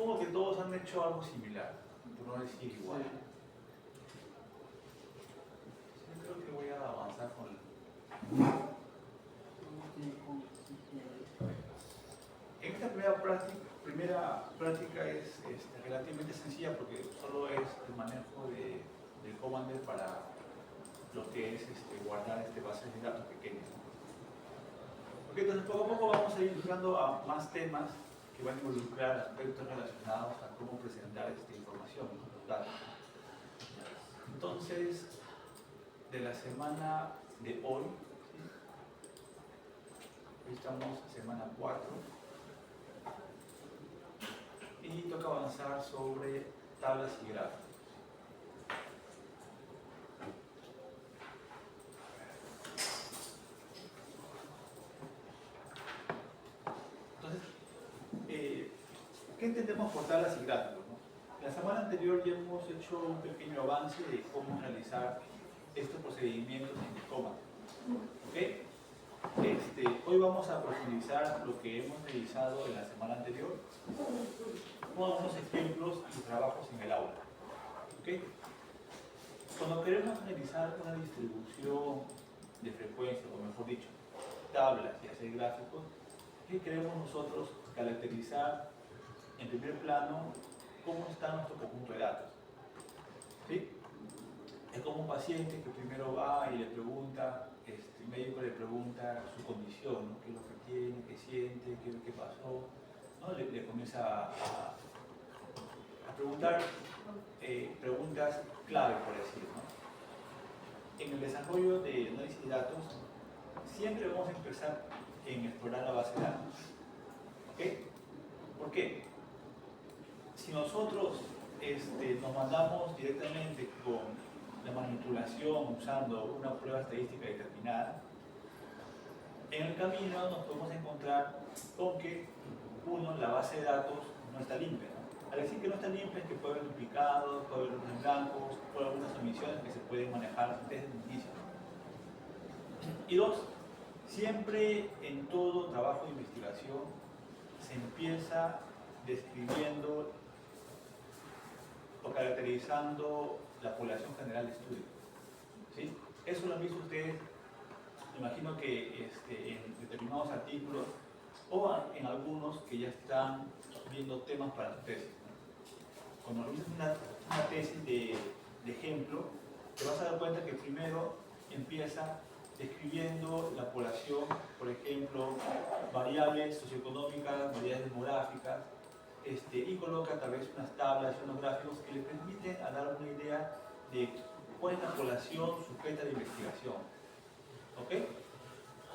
Supongo que todos han hecho algo similar, por no decir igual. Yo creo que voy a avanzar con el... En esta primera práctica es relativamente sencilla porque solo es el manejo del Commander para lo que es guardar bases de datos pequeñas. Ok, entonces poco a poco vamos a ir entrando a más temas que van a involucrar aspectos relacionados a cómo presentar esta información, los datos. Entonces, de la semana de hoy, hoy estamos en semana 4, y toca avanzar sobre tablas y gráficos. Entonces, ¿qué entendemos por tablas y gráficos, no? La semana anterior ya hemos hecho un pequeño avance de cómo realizar estos procedimientos en el Commander. ¿Okay? Hoy vamos a profundizar lo que hemos realizado en la semana anterior con algunos ejemplos y trabajos en el aula. ¿Okay? Cuando queremos realizar una distribución de frecuencia, o mejor dicho, tablas y hacer gráficos, ¿qué queremos nosotros caracterizar en primer plano cómo está nuestro conjunto de datos? ¿Sí? Es como un paciente que primero va y le pregunta, el médico le pregunta su condición, ¿no? ¿Qué es lo que tiene, qué siente, qué pasó? ¿No? Le comienza a preguntar preguntas clave, por decirlo, ¿no? En el desarrollo de análisis de datos, siempre vamos a empezar en explorar la base de datos. ¿Ok? ¿Por qué? Si nosotros nos mandamos directamente con la manipulación usando una prueba estadística determinada, en el camino nos podemos encontrar con que, uno, la base de datos no está limpia, ¿no? Al decir que no está limpia es que puede haber duplicados, puede haber números blancos, puede haber algunas omisiones que se pueden manejar desde el inicio. Y dos, siempre en todo trabajo de investigación se empieza describiendo o caracterizando la población general de estudio. ¿Sí? Eso lo han visto ustedes, me imagino que en determinados artículos o en algunos que ya están viendo temas para su tesis, ¿no? Cuando realizas una tesis de ejemplo, te vas a dar cuenta que primero empieza describiendo la población, por ejemplo, variables socioeconómicas, variables demográficas, y coloca tal vez unas tablas y unos gráficos que le permiten dar una idea de cuál es la población sujeta de investigación. ¿Ok?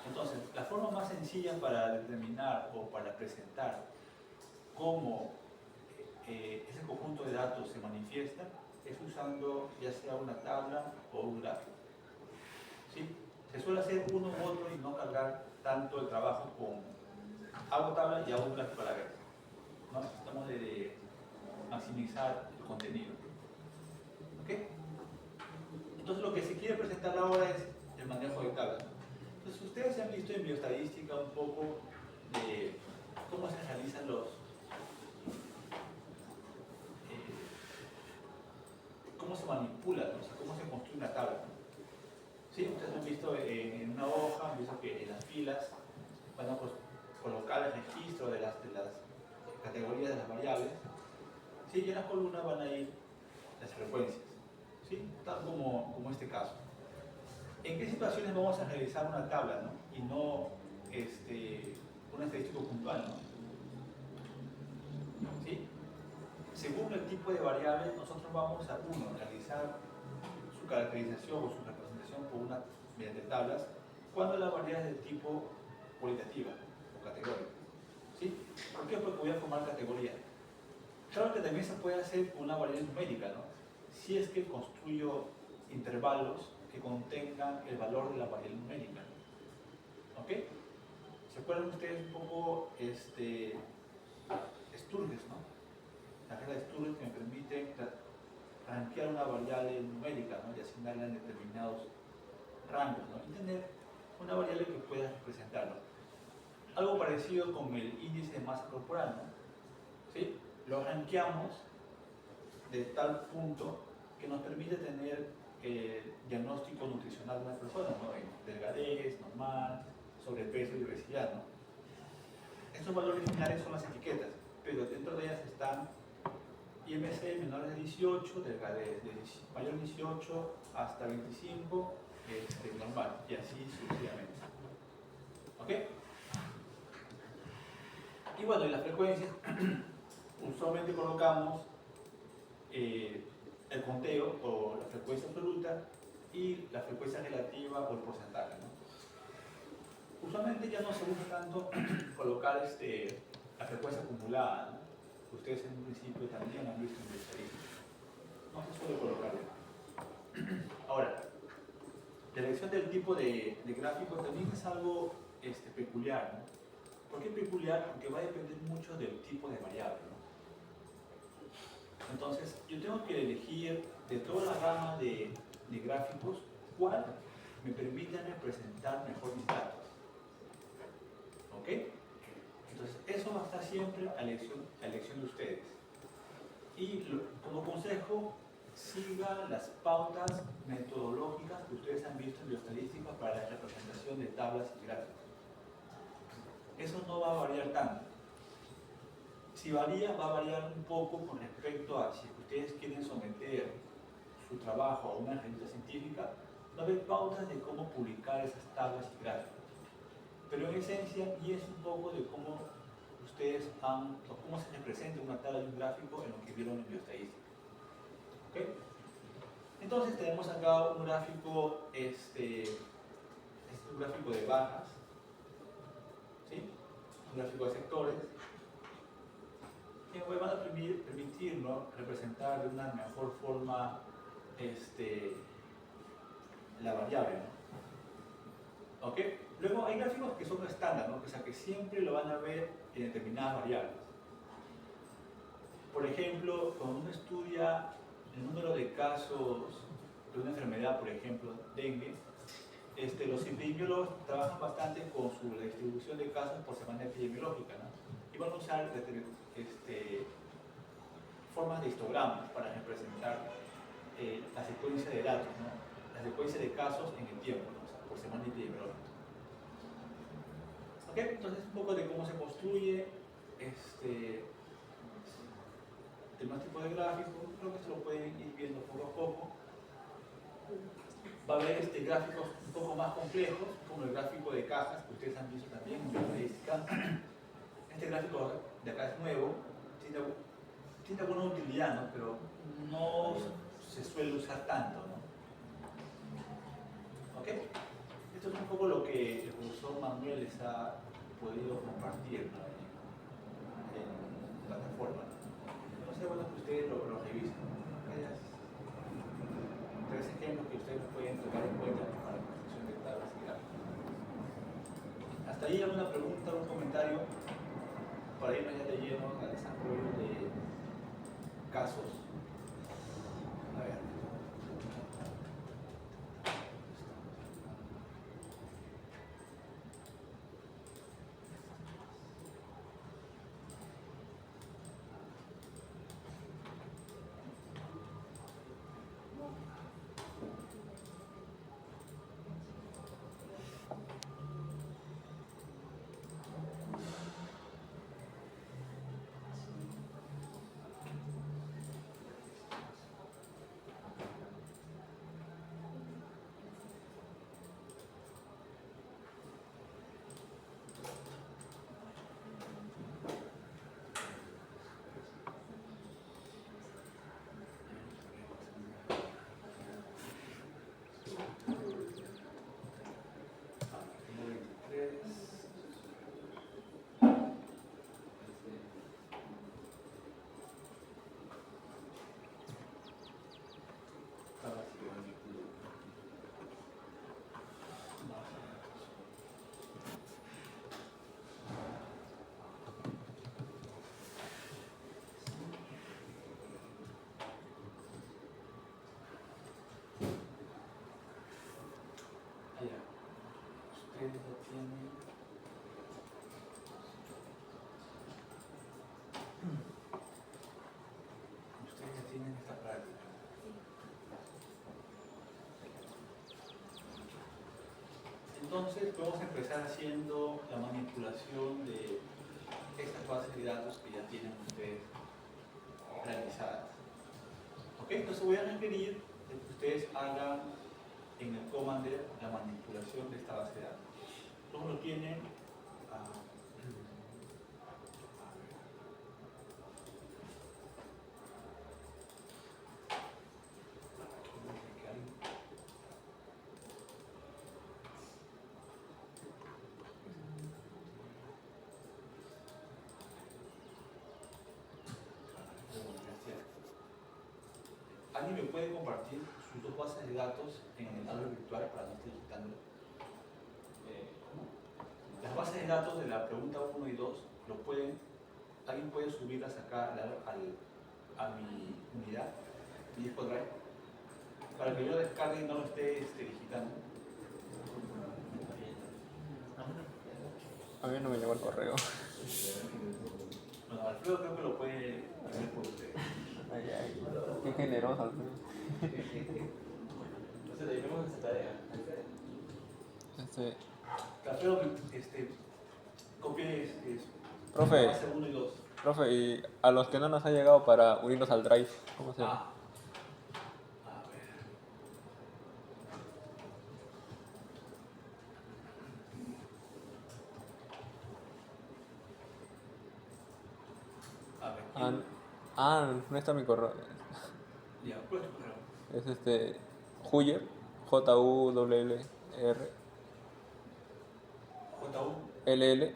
Entonces, la forma más sencilla para determinar o para presentar cómo ese conjunto de datos se manifiesta es usando ya sea una tabla o un gráfico. ¿Sí? Se suele hacer uno u otro y no cargar tanto el trabajo con hago tabla y hago un gráfico a la vez. ¿No? Tratamos de maximizar el contenido. ¿Ok? Entonces lo que se quiere presentar ahora es el manejo de tablas. Entonces ustedes se han visto en bioestadística un poco de cómo se realizan cómo se manipula, ¿no? O sea, cómo se construye una tabla, ¿no? ¿Sí? Ustedes han visto en una hoja, han visto que en las filas van a colocar el registro de las categorías de las variables, ¿sí? Y en las columnas van a ir las frecuencias, ¿sí? Tal como este caso. ¿En qué situaciones vamos a realizar una tabla, ¿no? Y no un estadístico puntual, ¿no? ¿Sí? Según el tipo de variable, nosotros vamos a, uno, realizar su caracterización o su representación mediante tablas, cuando la variable es de tipo cualitativa o categórica. ¿Sí? ¿Por qué? Porque voy a formar categoría. Claro que también se puede hacer con una variable numérica, ¿no? Si es que construyo intervalos que contengan el valor de la variable numérica. ¿Ok? ¿Se acuerdan ustedes un poco Sturges, ¿no? La regla de Sturges que me permite rankear una variable numérica, ¿no? Y asignarla en determinados rangos, ¿no? Y tener una variable que pueda representarlo. Algo parecido con el índice de masa corporal, ¿no? ¿Sí? lo rankeamos de tal punto que nos permite tener diagnóstico nutricional de una persona, ¿no? En delgadez, normal, sobrepeso y obesidad, ¿no? Estos valores finales son las etiquetas, pero dentro de ellas están IMC menores de 18, delgadez de mayor de 18 hasta 25, normal, y así sucesivamente. ¿Ok? Y bueno, y las frecuencias, usualmente colocamos el conteo o la frecuencia absoluta y la frecuencia relativa o el porcentaje, ¿no? Usualmente ya no se usa tanto colocar la frecuencia acumulada, ¿no? Ustedes en un principio también han visto en el estadístico. No se suele colocar ya. Ahora, la elección del tipo de gráfico también es algo peculiar, ¿no? ¿Por qué peculiar? Porque va a depender mucho del tipo de variable, ¿no? Entonces, yo tengo que elegir de toda la gama de gráficos cuál me permite representar mejor mis datos. ¿Ok? Entonces, eso va a estar siempre a elección de ustedes. Y como consejo, siga las pautas metodológicas que ustedes han visto en bioestadística para la representación de tablas y gráficos. Eso no va a variar tanto. Si varía, va a variar un poco con respecto a si ustedes quieren someter su trabajo a una revista científica, va a haber pautas de cómo publicar esas tablas y gráficos. Pero en esencia, y es un poco de cómo ustedes o cómo se representa una tabla y un gráfico en lo que vieron en bioestadística. ¿Ok? Entonces tenemos acá un gráfico, es un gráfico de barras, ¿sí? Un gráfico de sectores, que me van a permitir, ¿no?, representar de una mejor forma la variable, ¿no? ¿Ok? Luego hay gráficos que son estándar, ¿no? O sea, que siempre lo van a ver en determinadas variables. Por ejemplo, cuando uno estudia el número de casos de una enfermedad, por ejemplo, dengue, los epidemiólogos trabajan bastante con la distribución de casos por semana epidemiológica, ¿no? Y van a usar formas de histogramas para representar la secuencia de datos, ¿no? La secuencia de casos en el tiempo, ¿no? O sea, por semana epidemiológica. ¿Ok? Entonces, un poco de cómo se construye demás tipo de gráficos. Creo que esto lo pueden ir viendo poco a poco. Va a haber gráficos un poco más complejos, como el gráfico de cajas, que ustedes han visto también en bioestadística. Este gráfico de acá es nuevo, tiene alguna utilidad, ¿no? Pero no se suele usar tanto, ¿no? ¿Ok? Esto es un poco lo que el profesor Manuel les ha podido compartir, ¿no?, en plataforma. No sé, bueno, que ustedes lo revisen. Tres ejemplos que ustedes pueden tomar en cuenta para la construcción de tablas y gráficos. ¿Hasta ahí alguna pregunta o un comentario para irnos ya de lleno al desarrollo de casos? A ver. Ustedes lo tienen. Entonces podemos empezar haciendo la manipulación de estas bases de datos que ya tienen ustedes realizadas. ¿Ok? Entonces voy a requerir que ustedes hagan en el Commander la manipulación de esta base de datos. Todos lo tienen. ¿Alguien me puede compartir sus dos bases de datos en el aula virtual para no estar editándolo? Las bases de datos de la pregunta 1 y 2, alguien puede subirlas acá a mi unidad, mi disco drive, para que yo lo descargue y no lo esté digitando. A mí no me llegó el correo. Bueno, Alfredo creo que lo puede hacer por usted. Ay, ay, qué generoso, Alfredo. Entonces le dimos esa tarea. Alfredo, copie Profe, base 1 y 2. profe, y a los que no nos ha llegado para unirnos al drive, ¿cómo se llama? No está mi correo. Ya, ¿cuál es tu correo? Es Huller, Juller, JU. LLER.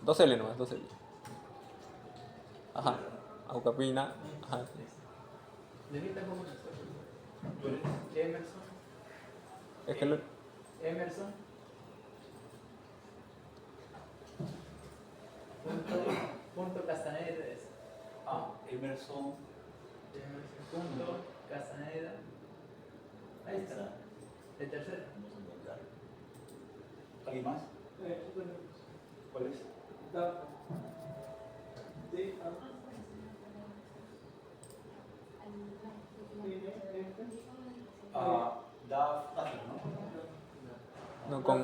2L nomás, 2L. Ajá. Aucapina. Ajá. ¿De mí tampoco me ¿Tú eres? Emerson. Es que lo... Emerson. Punto Castaneda es. Emerson. Punto Castaneda. Ahí está. El tercero. ¿Alguien más? ¿Cuál es? DAF, ¿no? No, con...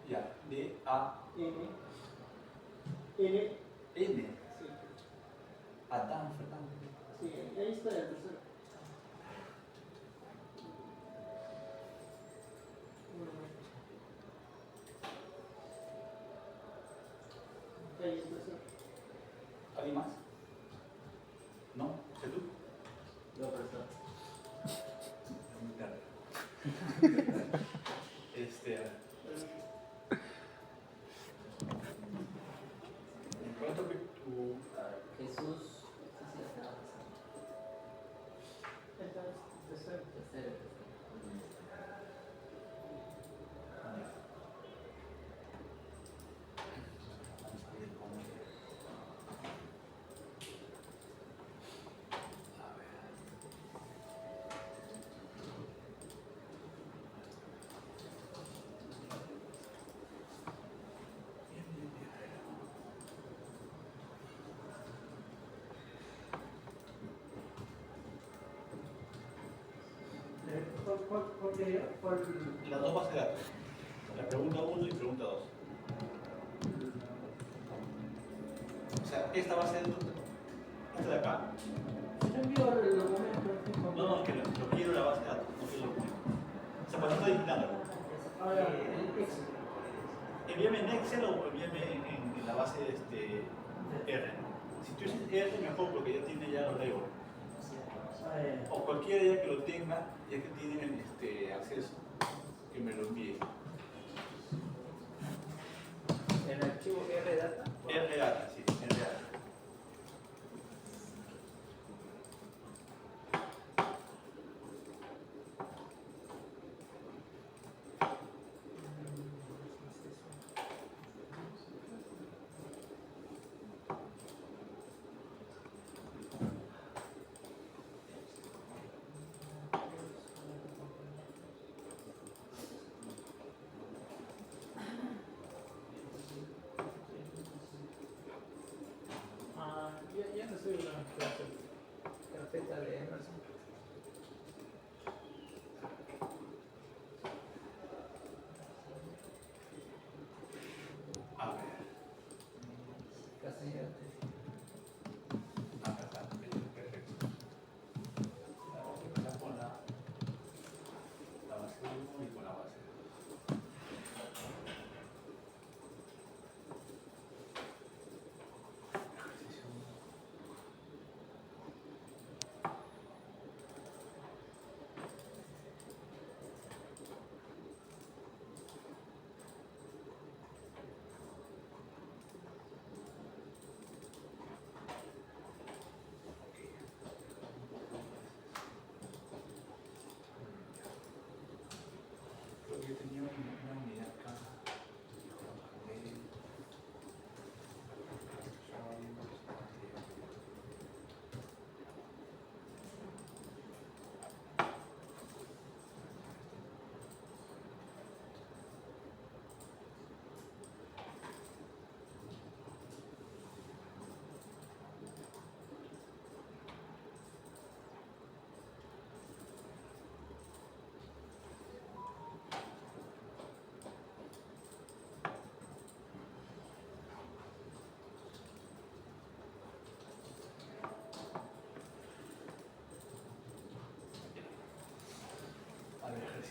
Ya, D-A-N. N. Adán Fernando. Sí, ahí está el tercero. Ahí está el tercero. ¿Alguien más? ¿No? ¿Es tú? No, pero está. Es muy tarde. ¿Cuánto que tu... Jesús. Tercero. Las dos bases de datos. La pregunta 1 y pregunta 2. O sea, esta base de datos, esta de acá. No, que lo quiero la base de datos, no quiero el documento. O sea, pues no estoy digitándolo. Envíame en Excel o envíame en la base de R. Si tú dices R, mejor porque ya tiene ya los labels. O cualquiera ya que lo tenga, ya que tienen acceso, que me lo envíe. El archivo RData. RData, sí, RData.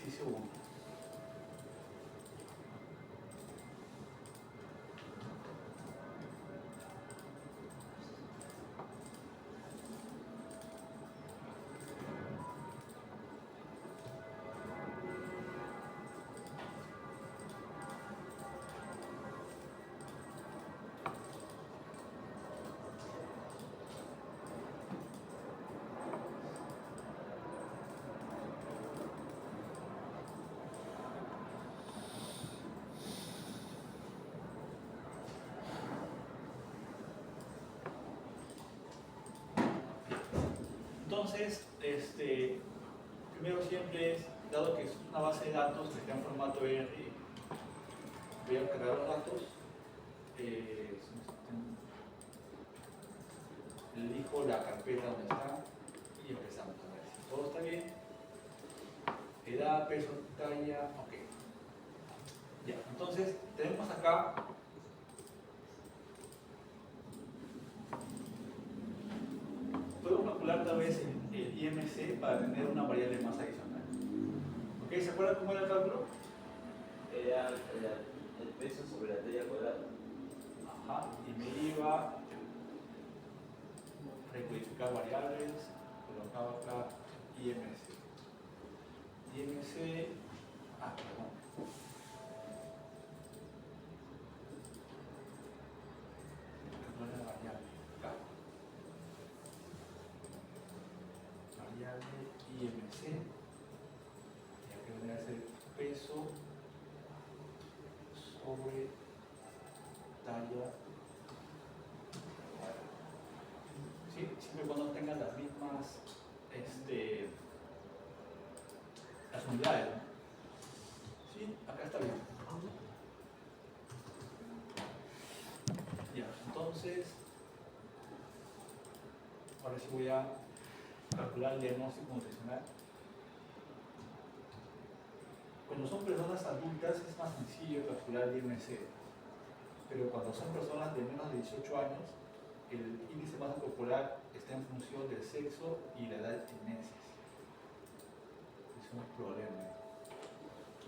ejercicio 1. Entonces, primero siempre es, dado que es una base de datos que está en formato R, voy a cargar los datos, elijo la carpeta donde está y empezamos a ver si todo está bien. Edad, peso, talla, ok. Ya, entonces tenemos acá podemos calcular tal vez el IMC para tener una variable más adicional. ¿Ok? ¿Se acuerdan cómo era el cálculo? Era el peso sobre la talla cuadrada. Ajá, y me iba a recodificar variables, colocaba acá IMC. IMC, perdón. No era variable, acá. Variable IMC, y aquí vendría a ser peso sobre talla. ¿Sí? Siempre cuando tengan las mismas las unidades, ¿no? ¿Sí? Acá está bien. Ya, entonces ahora sí voy a calcular el diagnóstico nutricional. Cuando son personas adultas es más sencillo calcular el IMC, pero cuando son personas de menos de 18 años, el índice de masa corporal está en función del sexo y la edad en meses. Es un problema.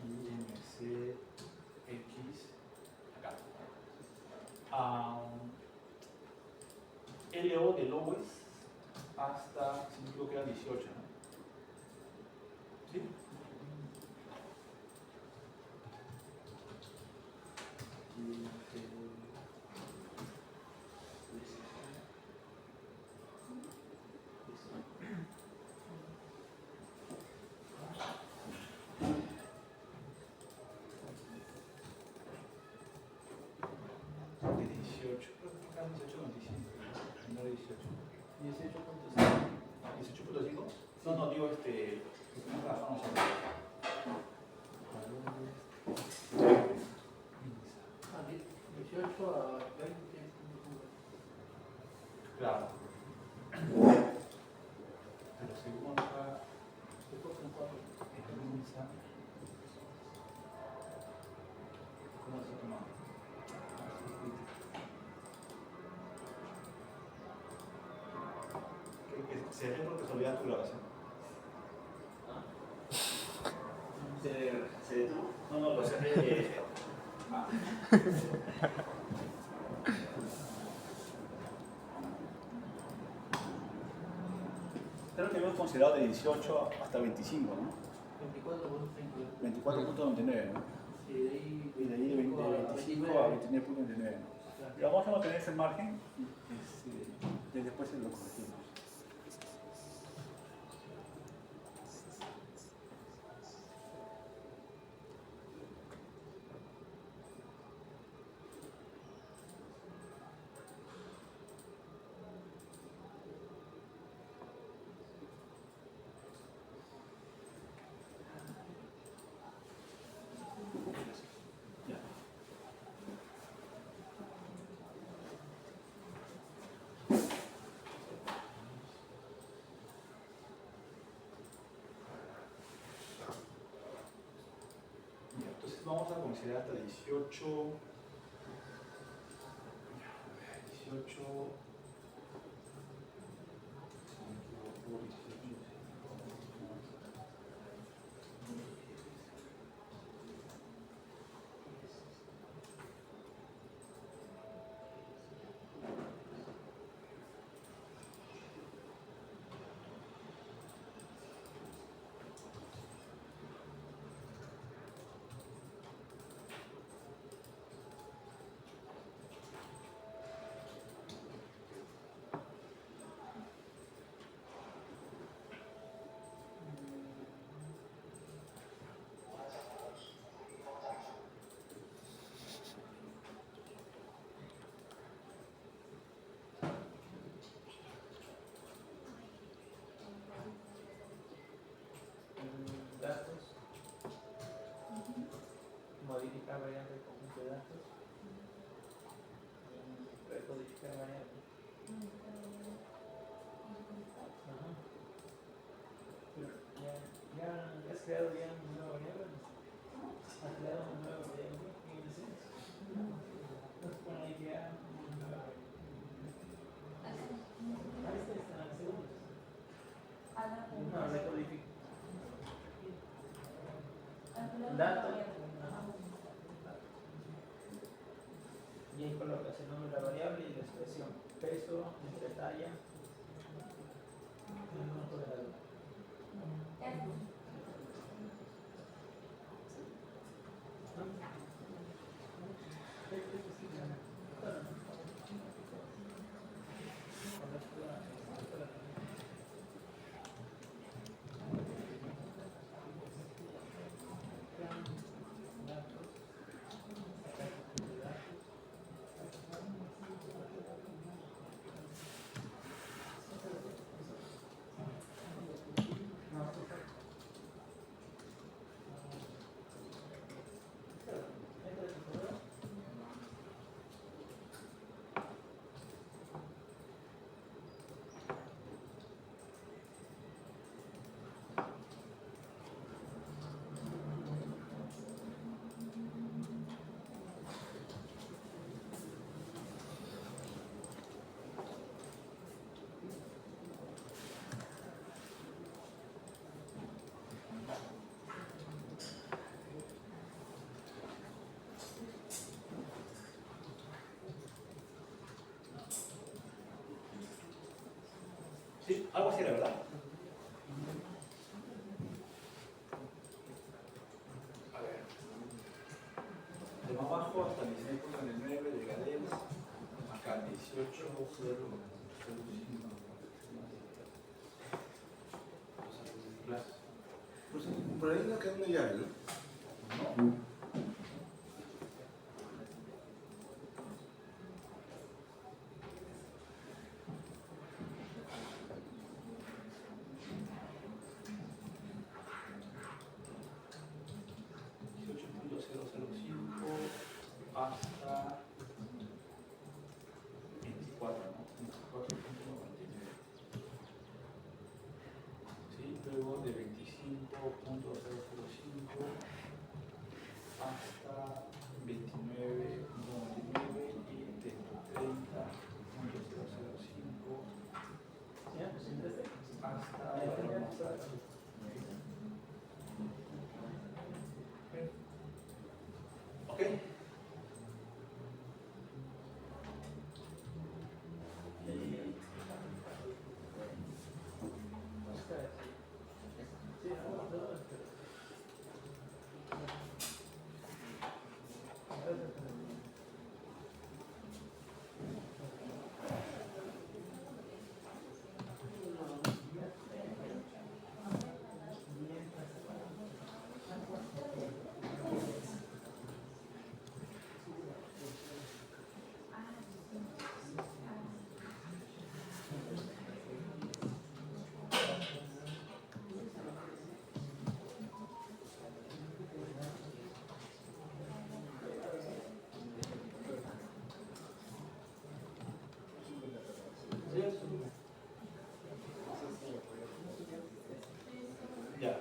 IMC X acá. LO de lowest hasta, si no me equivoco, era 18, ¿no? ¿Sí? De 18, creo que acá 18.25, no de 18. 18.5. No, no, digo no trabajamos en De 18 a 20. claro. Pero según acá, minsa, ¿cómo se toma? Creo que se ve porque se olvida tu grabación. ¿Se detuvo? No, no, lo cerré. Creo que hemos considerado de 18 hasta 25, ¿no? 24.99, ¿no? Y de ahí de 25 a 29.99, ¿no? Pero vamos a mantener ese margen y después se lo corregimos. Vamos a considerar hasta 18. 18. colocar variable el conjunto de datos. Recodificar variable. Ajá. Pero ya has creado ya una nueva variable. Has creado una nueva variable en el sense. Entonces pon ahí ya una nueva variable. Ahí está en la segunda. No, recodificar. Dato. Y ahí colocas el nombre de la variable y la expresión. Peso, entre talla, el monto de la luz. Sí, algo así era, ¿verdad? A ver. De más abajo hasta el 19.9 de Gadels, acá 18.0. Pues por ahí no queda una llave, ¿no? No. Hasta 24, ¿no? 24.99. Sí, luego de 25.005 hasta 29.99 y de 30.005 ¿Ya? ¿Pues entraste? hasta ok. Sí, no, Ya.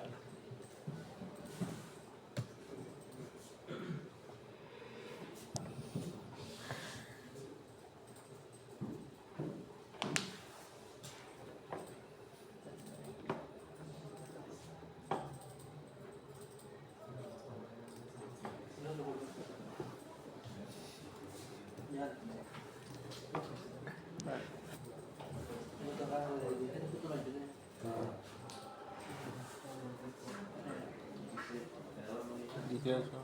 Dieciocho.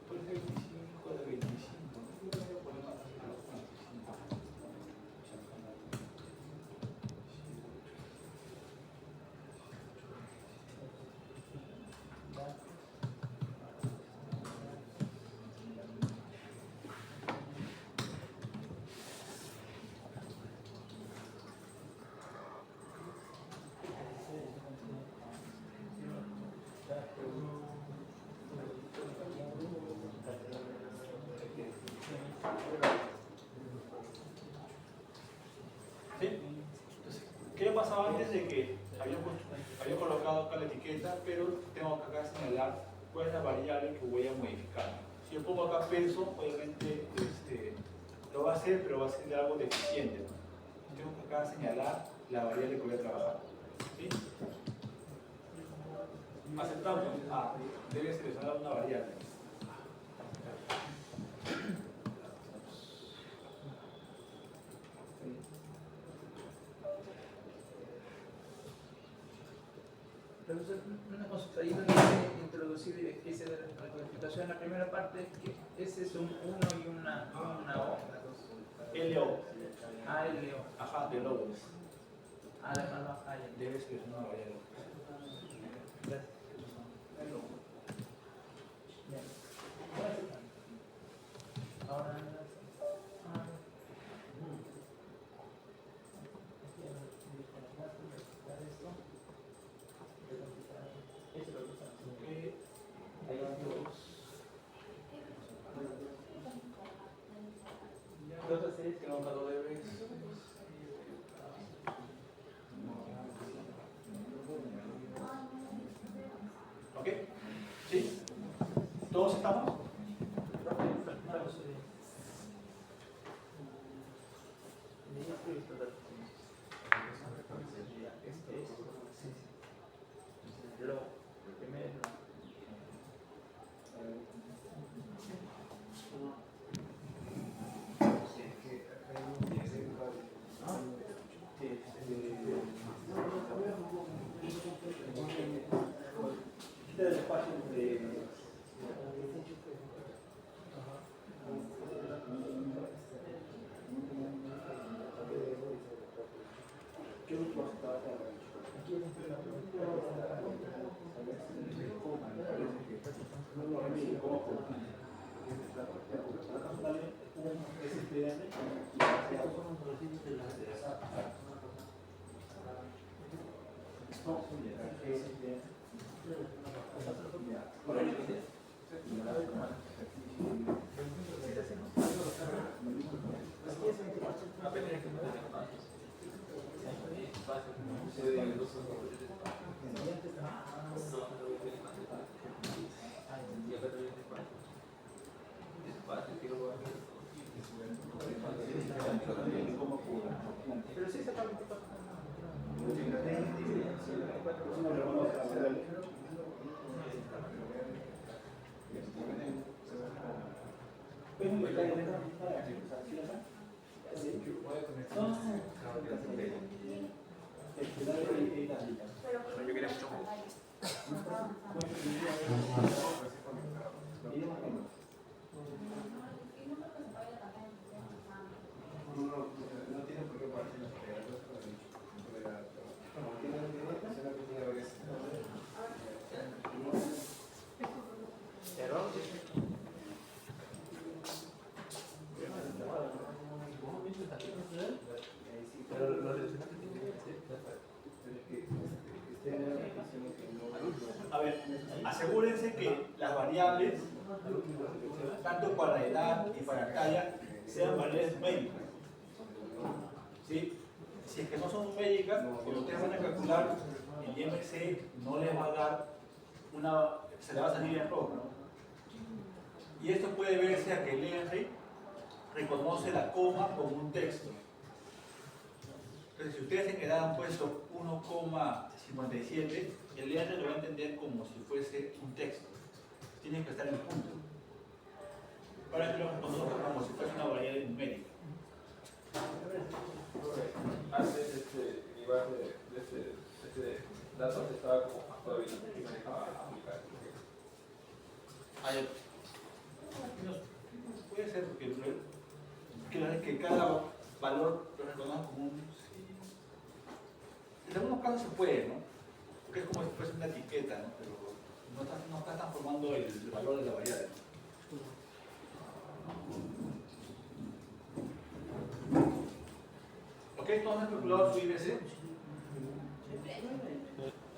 Pues 25 de 25. No voy a poner más de 25. pasado antes de que había colocado acá la etiqueta, pero tengo que acá señalar cuál es la variable que voy a modificar. Si yo pongo acá peso, obviamente lo va a hacer, pero va a ser de algo deficiente, ¿no? Tengo que acá señalar la variable que voy a trabajar. ¿Sí? Aceptamos. Debe seleccionar una variable. Profesor, una consulta. Ahí donde dice introducir, que hice la codificación en la primera parte, que ese es un 1 y una O, una dos. LO. LO. Ajá, de logos. Además baja ya. Debe seleccionar una variable. Gracias. Bien. Ahora, aquí esto. Eso lo usamos. Hay Dos a seis que nunca lo debes. ¿Ok? ¿Sí? ¿Todos estamos? Quita el espacio de... ¿Qué otro estaba acá? Pero sí se acaba. Yo quería mucho jugo. No tiene por qué parecer las pegadas como tiene A ver, asegúrense que las variables, tanto para edad y para talla, sean variables numéricas. ¿Sí? Si es que no son numéricas, cuando ustedes van a calcular, el IMC no les va a dar se le va a salir en rojo, ¿no? Y esto puede verse a que el ENRI reconoce la coma como un texto. Entonces, si ustedes en edad han puesto 1,57, el ENRI lo va a entender como si fuese un texto. Tiene que estar en punto. Para que lo reconozca como si fuese una variable numérica. Antes mi base de este datos estaba como más todavía y me dejaba aplicar. Puede ser que cada valor lo reconozca como un... En algunos casos se puede, ¿no? Porque es como si fuese una etiqueta, ¿no? Pero no está transformando el valor de la variable. ¿Ok? ¿Todos han calculado su IBC?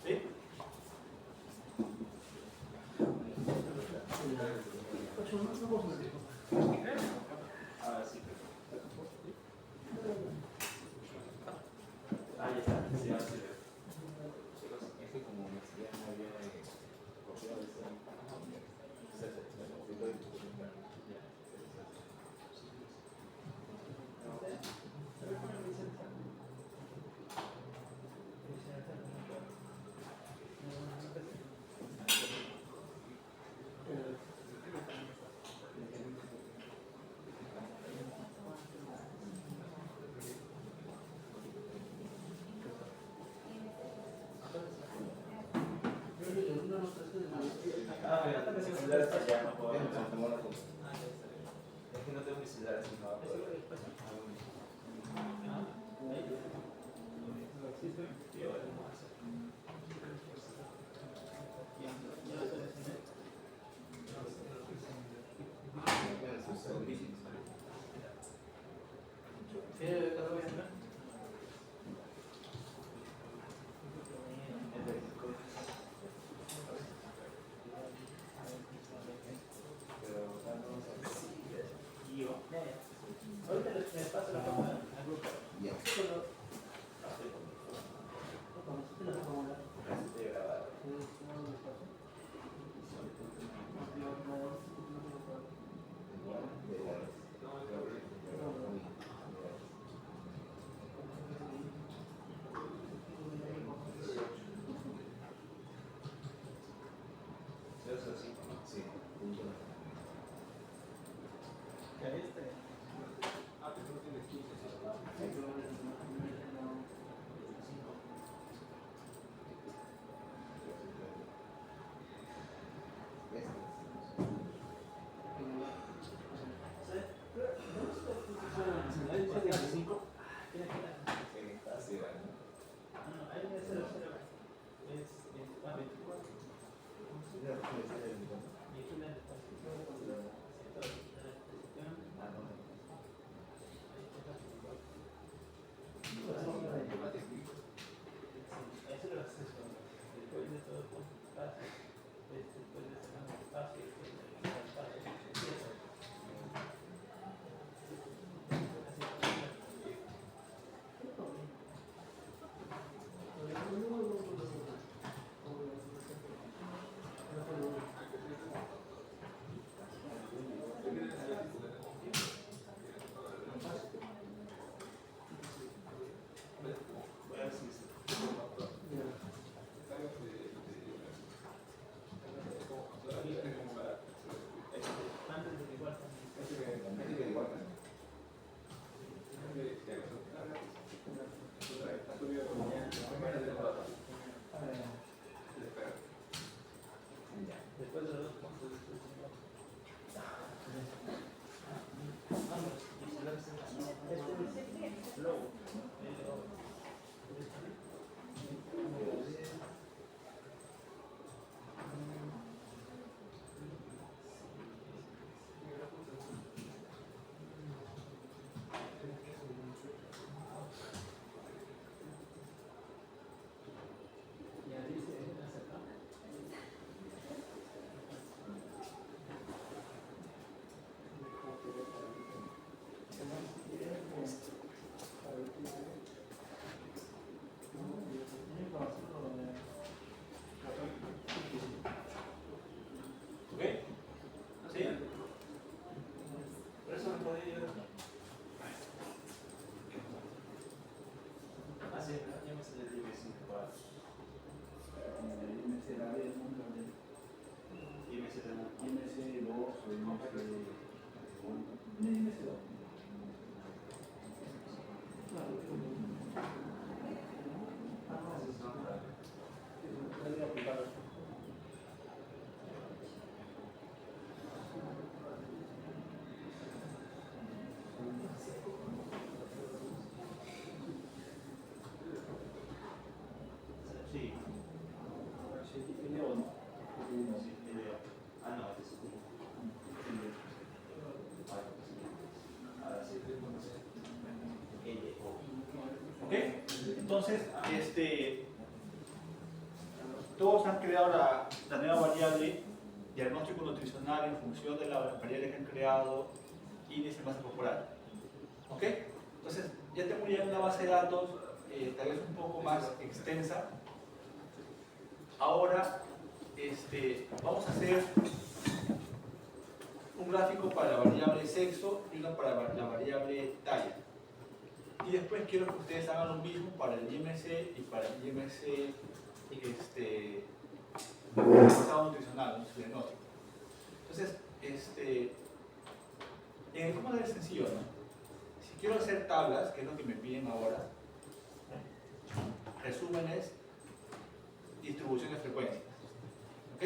¿Sí? Ahí está. Sí, así. necesidad de hacer ¿Eso es lo que pasa? Ah, ahí. Sí, estoy. Yo lo voy a hacer. Ya lo seleccioné. Sí, todo bien, ¿no? Y yo, ahorita les paso la cámara al grupo. Solo Entonces, todos han creado la nueva variable diagnóstico nutricional en función de la variable que han creado índice de masa corporal. ¿Ok? Entonces, ya tengo ya una base de datos tal vez un poco más extensa. Ahora, vamos a hacer un gráfico para la variable sexo y uno para la variable talla. Y después quiero que ustedes hagan lo mismo para el IMC y para el IMC estado nutricional, su diagnóstico. Entonces, en el forma de sencillo, ¿no? Si quiero hacer tablas, que es lo que me piden ahora, resúmenes, distribución de frecuencias. ¿Ok?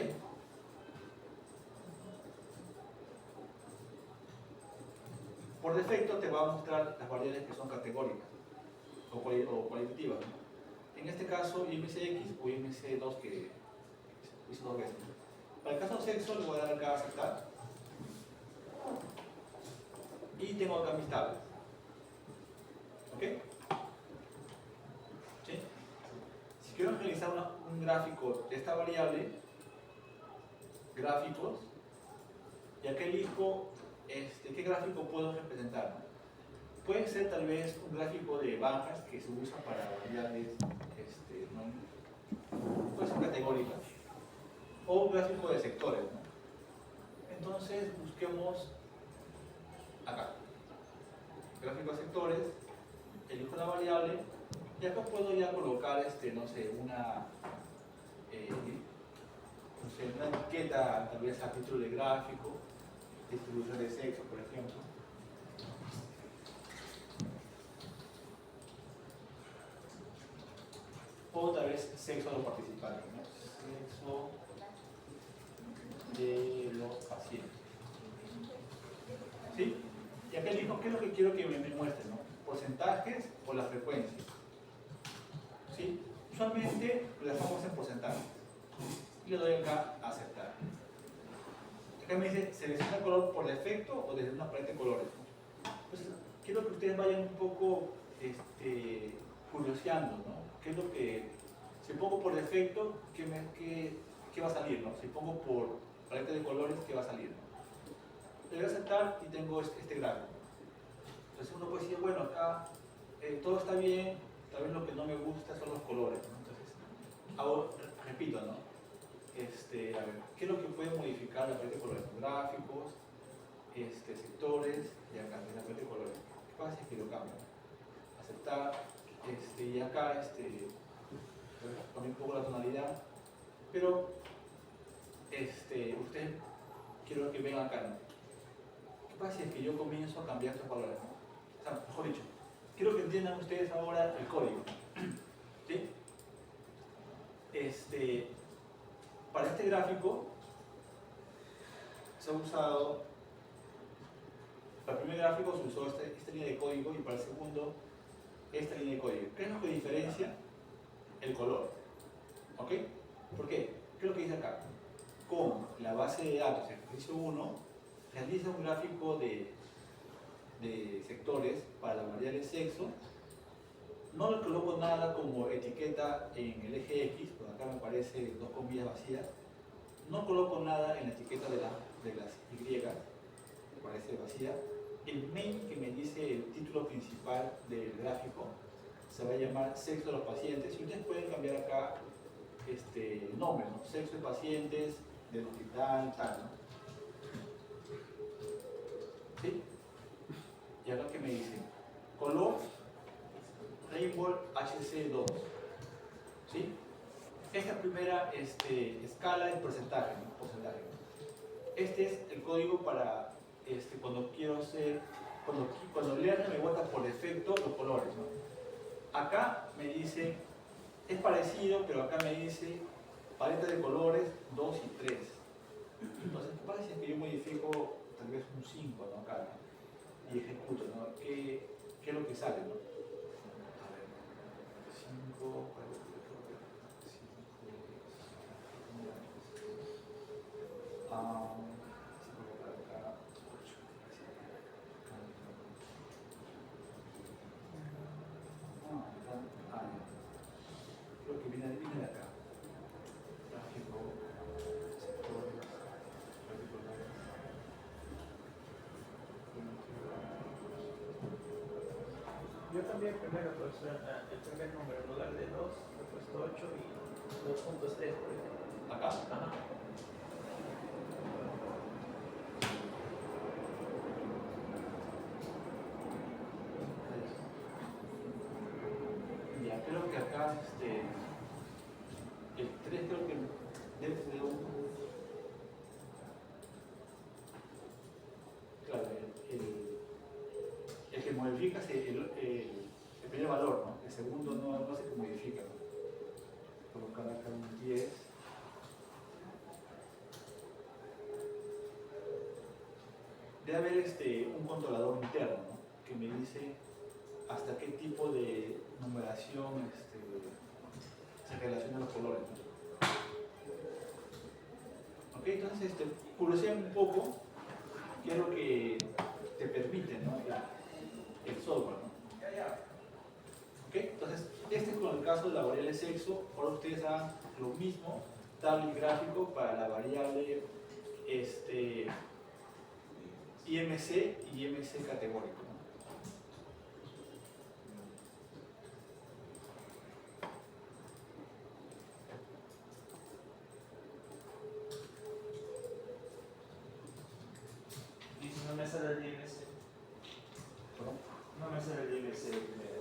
por defecto te va a mostrar las variables que son categóricas o cualitativas, ¿no? En este caso, IMCX o IMC2 que hizo dos veces. Para el caso sexo, le voy a dar acá a aceptar. Y tengo acá mis tablas. ¿Ok? ¿Sí? Si quiero realizar un gráfico de esta variable, gráficos, y acá elijo qué gráfico puedo representar. Puede ser tal vez un gráfico de bajas que se usa para variables ¿no? Puede ser categóricas, o un gráfico de sectores, ¿no? Entonces busquemos acá, gráfico de sectores, elijo una variable y acá puedo ya colocar no sé, una etiqueta tal vez a título de gráfico, distribución de sexo, por ejemplo. O tal vez sexo de los participantes, ¿no? Sexo de los pacientes. ¿Sí? Y acá elijo qué es lo que quiero que me muestre, ¿no? Porcentajes o la frecuencia. ¿Sí? Usualmente lo dejamos en porcentajes. Y le doy acá a aceptar. Acá me dice selecciona color por defecto o desde una paleta de colores. Entonces, quiero que ustedes vayan un poco curioseando, ¿no? ¿Qué es lo que, si pongo por defecto, qué va a salir, ¿no? Si pongo por paleta de colores, ¿qué va a salir, ¿no? Le voy a aceptar y tengo este gráfico. Entonces uno puede decir, bueno, acá todo está bien, tal vez lo que no me gusta son los colores, ¿no? Entonces, repito, ¿no? A ver, ¿qué es lo que puede modificar la paleta de colores? Gráficos, sectores y acá, la paleta de colores. ¿Qué pasa si es que lo cambio? Aceptar, y acá, poner un poco la tonalidad, pero, ustedes quiero que vean acá, ¿no? ¿Qué pasa si es que yo comienzo a cambiar estos valores, ¿no? O sea, mejor dicho, quiero que entiendan ustedes ahora el código, ¿sí? Para este gráfico se ha usado, para el primer gráfico se usó esta línea de código y para el segundo esta línea de código. ¿Qué es lo que diferencia? El color. ¿Ok? ¿Por qué? ¿Qué es lo que dice acá? Con la base de datos ejercicio 1 realiza un gráfico de sectores para la variable sexo. No le coloco nada como etiqueta en el eje X, por acá me aparece dos comillas vacías. No coloco nada en la etiqueta de las Y, me parece vacía. El main que me dice el título principal del gráfico se va a llamar sexo de los pacientes. Y ustedes pueden cambiar acá nombre, ¿no? Sexo de pacientes, del hospital, tal, ¿no? ¿Sí? Y acá que me dice color Rainbow HC2. ¿Sí? Esta primera escala es porcentaje, ¿no? Porcentaje. Este es el código para cuando quiero hacer, cuando Lerner me bota por defecto los colores, ¿no? Acá me dice, es parecido, pero acá me dice paleta de colores 2 y 3. Entonces, ¿qué pasa si es que yo modifico tal vez un 5, ¿no? Acá, ¿no? Y ejecuto, ¿no? ¿Qué es lo que sale, ¿no? A ver, 5, creo que viene de acá. Gráfico, sectores, particulares. Yo también primero, profesor, el primer número, en lugar de 2, he puesto 8 y 2.3, por ejemplo. ¿Acá? Ajá. Ya, creo que acá, el 3 creo que debe ser claro, el que modifica es el primer valor, ¿no? El segundo no se modifica, ¿no? Colocar acá un 10. debe haber un controlador interno, ¿no? Que me dice hasta qué tipo de numeración se relacionan los colores, ¿no? Ok, entonces curiosean un poco qué es lo que te permite, ¿no? el software, ¿no? Ok, entonces este es con el caso de la variable sexo. Ahora ustedes hagan lo mismo, tabla y gráfico para la variable IMC y IMC categórico, ¿no? Y si no me sale el IMC, ¿Perdón? no me sale el IMC primero.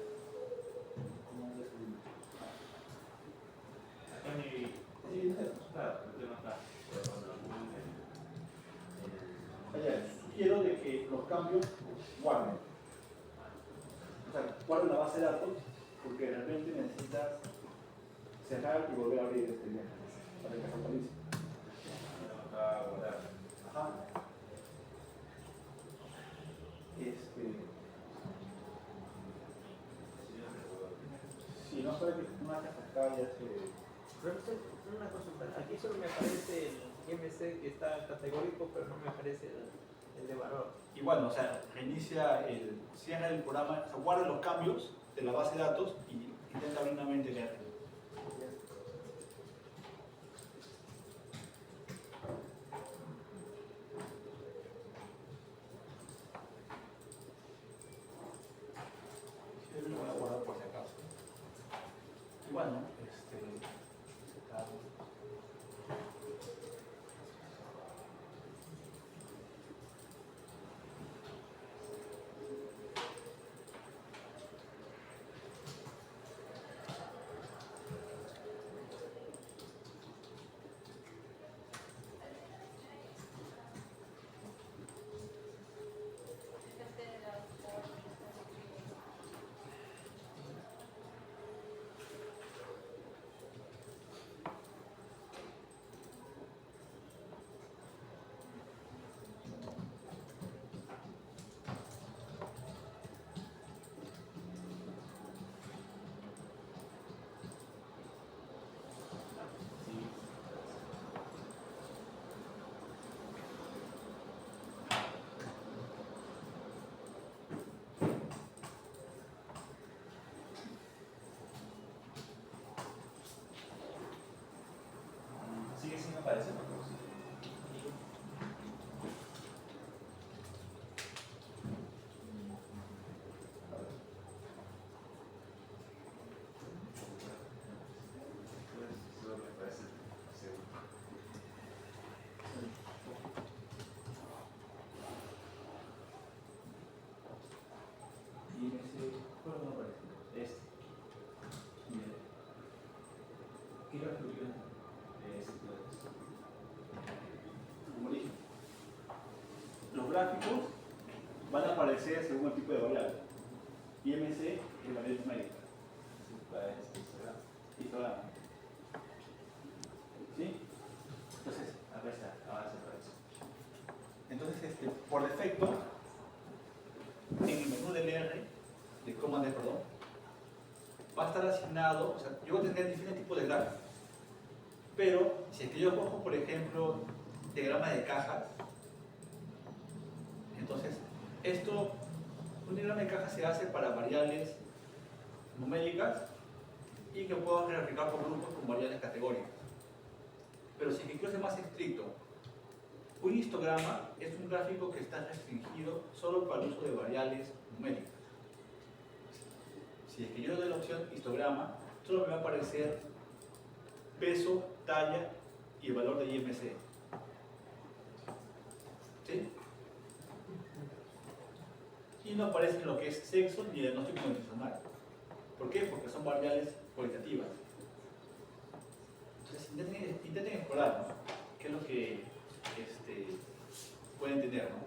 ¿Cómo es el- Acá mi. Sí, Claro, lo tengo acá. Pero cuando lo pongo Allá, sugiero de que los cambios guarden. O sea, guarden la base de datos porque realmente necesitas cerrar y volver a abrir este día para que se actualice. tengo acá guardar. Ajá. Si no sabe que una cascada ya se... Profesor, una consulta. Aquí solo me aparece el IMC que está categórico, pero no me aparece el de valor. Y bueno, o sea, cierra el programa, o sea, guarda los cambios de la base de datos y intenta abrir nuevamente el R. Sí, lo voy a guardar por si acaso. Y bueno, está- Sigue sin aparecer. Solo me parece seguro. Y ese, ¿cuál no aparece? Este. Bien. ¿Qué gráfico tiene? Como dije, los gráficos van a aparecer según el tipo de variable. IMC es variable numérica. Histograma. ¿Sí? Entonces, Acá está, ahora se aparece. entonces por defecto, en el menú del R, de Command D, perdón, va a estar asignado, o sea, yo voy a tener diferentes tipos de gráficos. Pero si es que yo cojo, por ejemplo, diagrama de cajas, entonces un diagrama de cajas se hace para variables numéricas y que puedo graficar por grupos con variables categóricas. Pero si es que quiero ser más estricto, un histograma es un gráfico que está restringido solo para el uso de variables numéricas. Si es que yo doy la opción histograma, solo me va a aparecer peso, talla y el valor de IMC. ¿Sí? Y no aparece lo que es sexo ni diagnóstico nutricional. ¿Por qué? Porque son variables cualitativas. Entonces intenten explorar, ¿no? ¿Qué es lo que pueden tener, ¿no?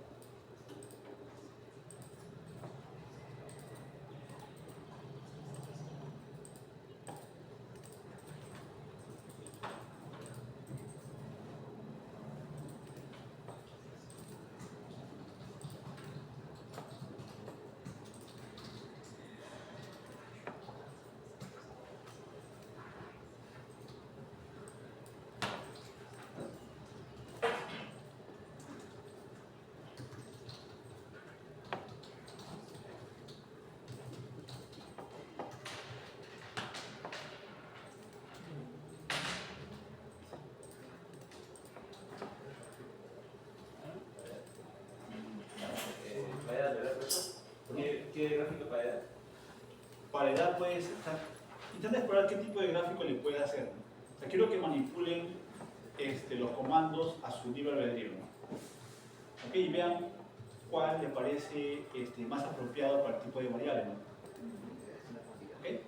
¿Qué gráfico para edad? Para edad puedes, o sea, intenta explorar qué tipo de gráfico le puede hacer, ¿no? O sea, quiero que manipulen los comandos a su libre albedrío, ¿no? Ok, y vean cuál le parece más apropiado para el tipo de variable, ¿no? ¿Ok?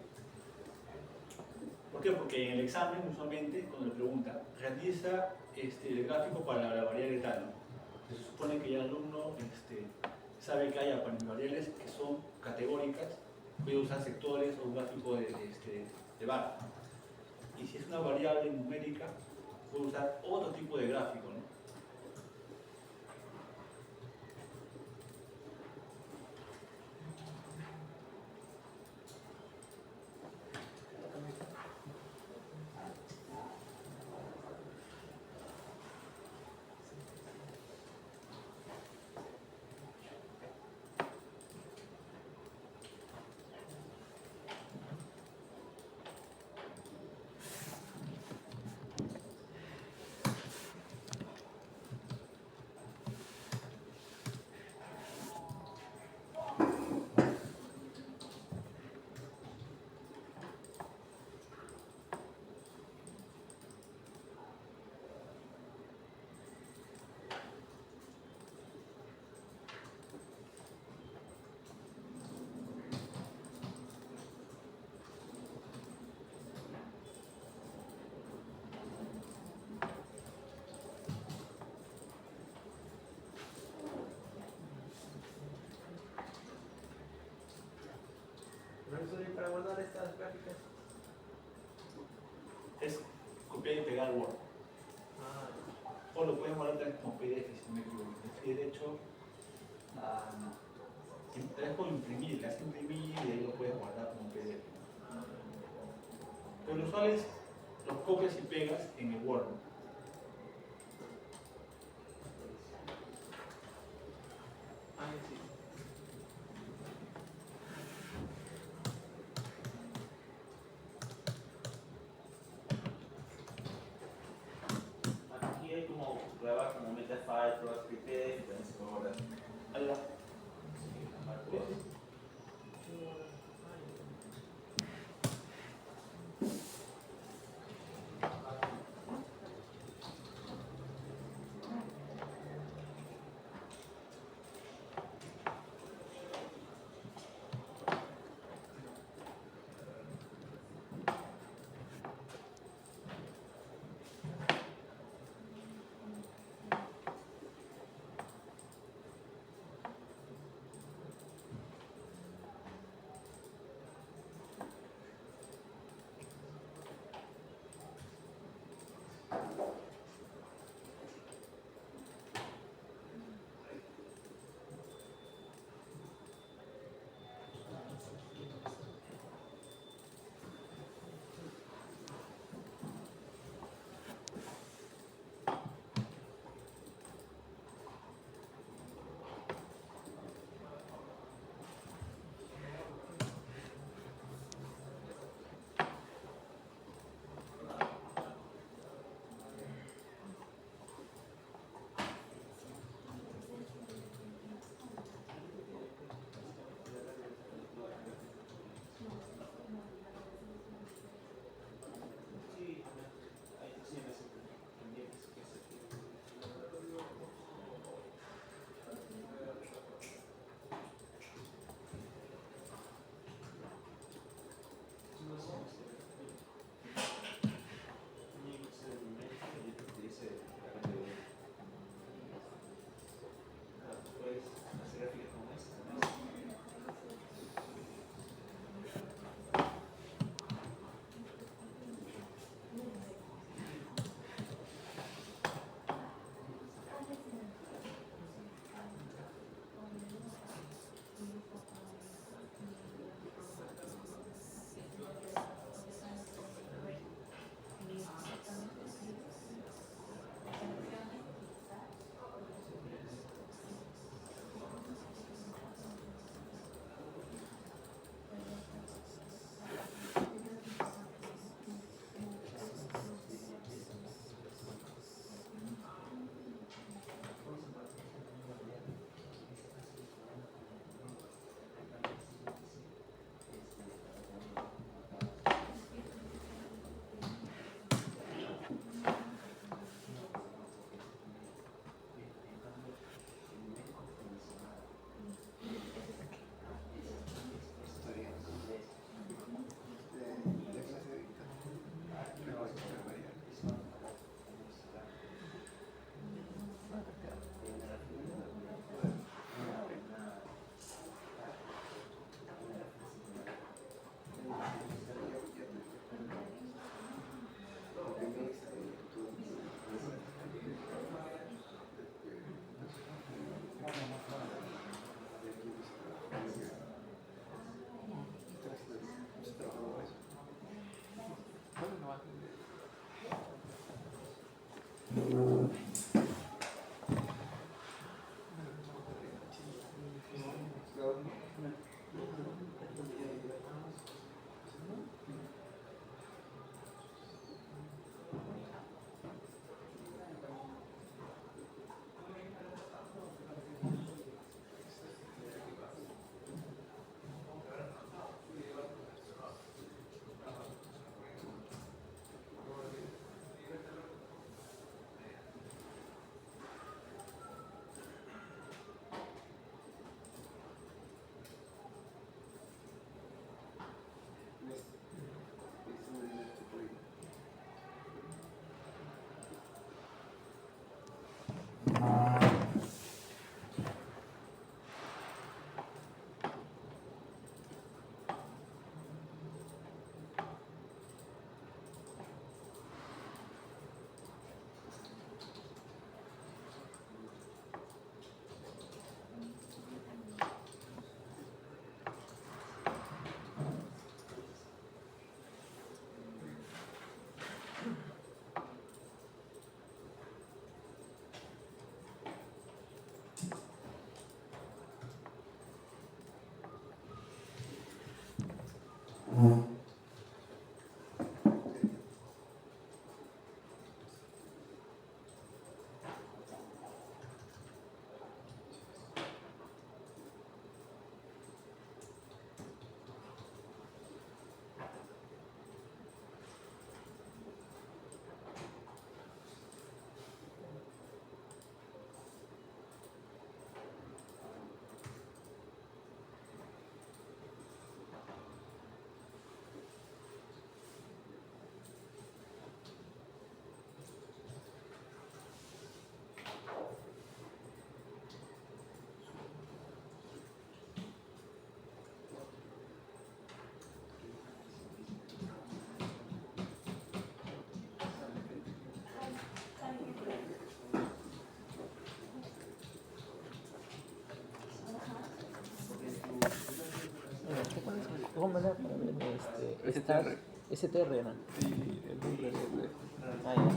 ¿Por qué? Porque en el examen, usualmente, cuando le pregunta, realiza el gráfico para la variable tal, ¿no? Se supone que ya el alumno sabe que hay variables que son categóricas, puede usar sectores o un gráfico de barra. Y si es una variable numérica, puede usar otro tipo de gráfico, ¿no? Profesor, ¿y para guardar estas gráficas? Es copiar y pegar Word. Ah, O lo pueden guardar también como PDF, si no me equivoco. Si derecho, te dejo imprimir, le haces imprimir y ahí lo puedes guardar como PDF. Pero lo usual es los copias y pegas en el Word, ¿no? sí. Aquí hay como pruebas como Metafile, pruebas PDF, también se puede guardar. Ahí va. Tómala para ver STR. STR, ¿no? Sí, el nombre de Ah, ya, ok.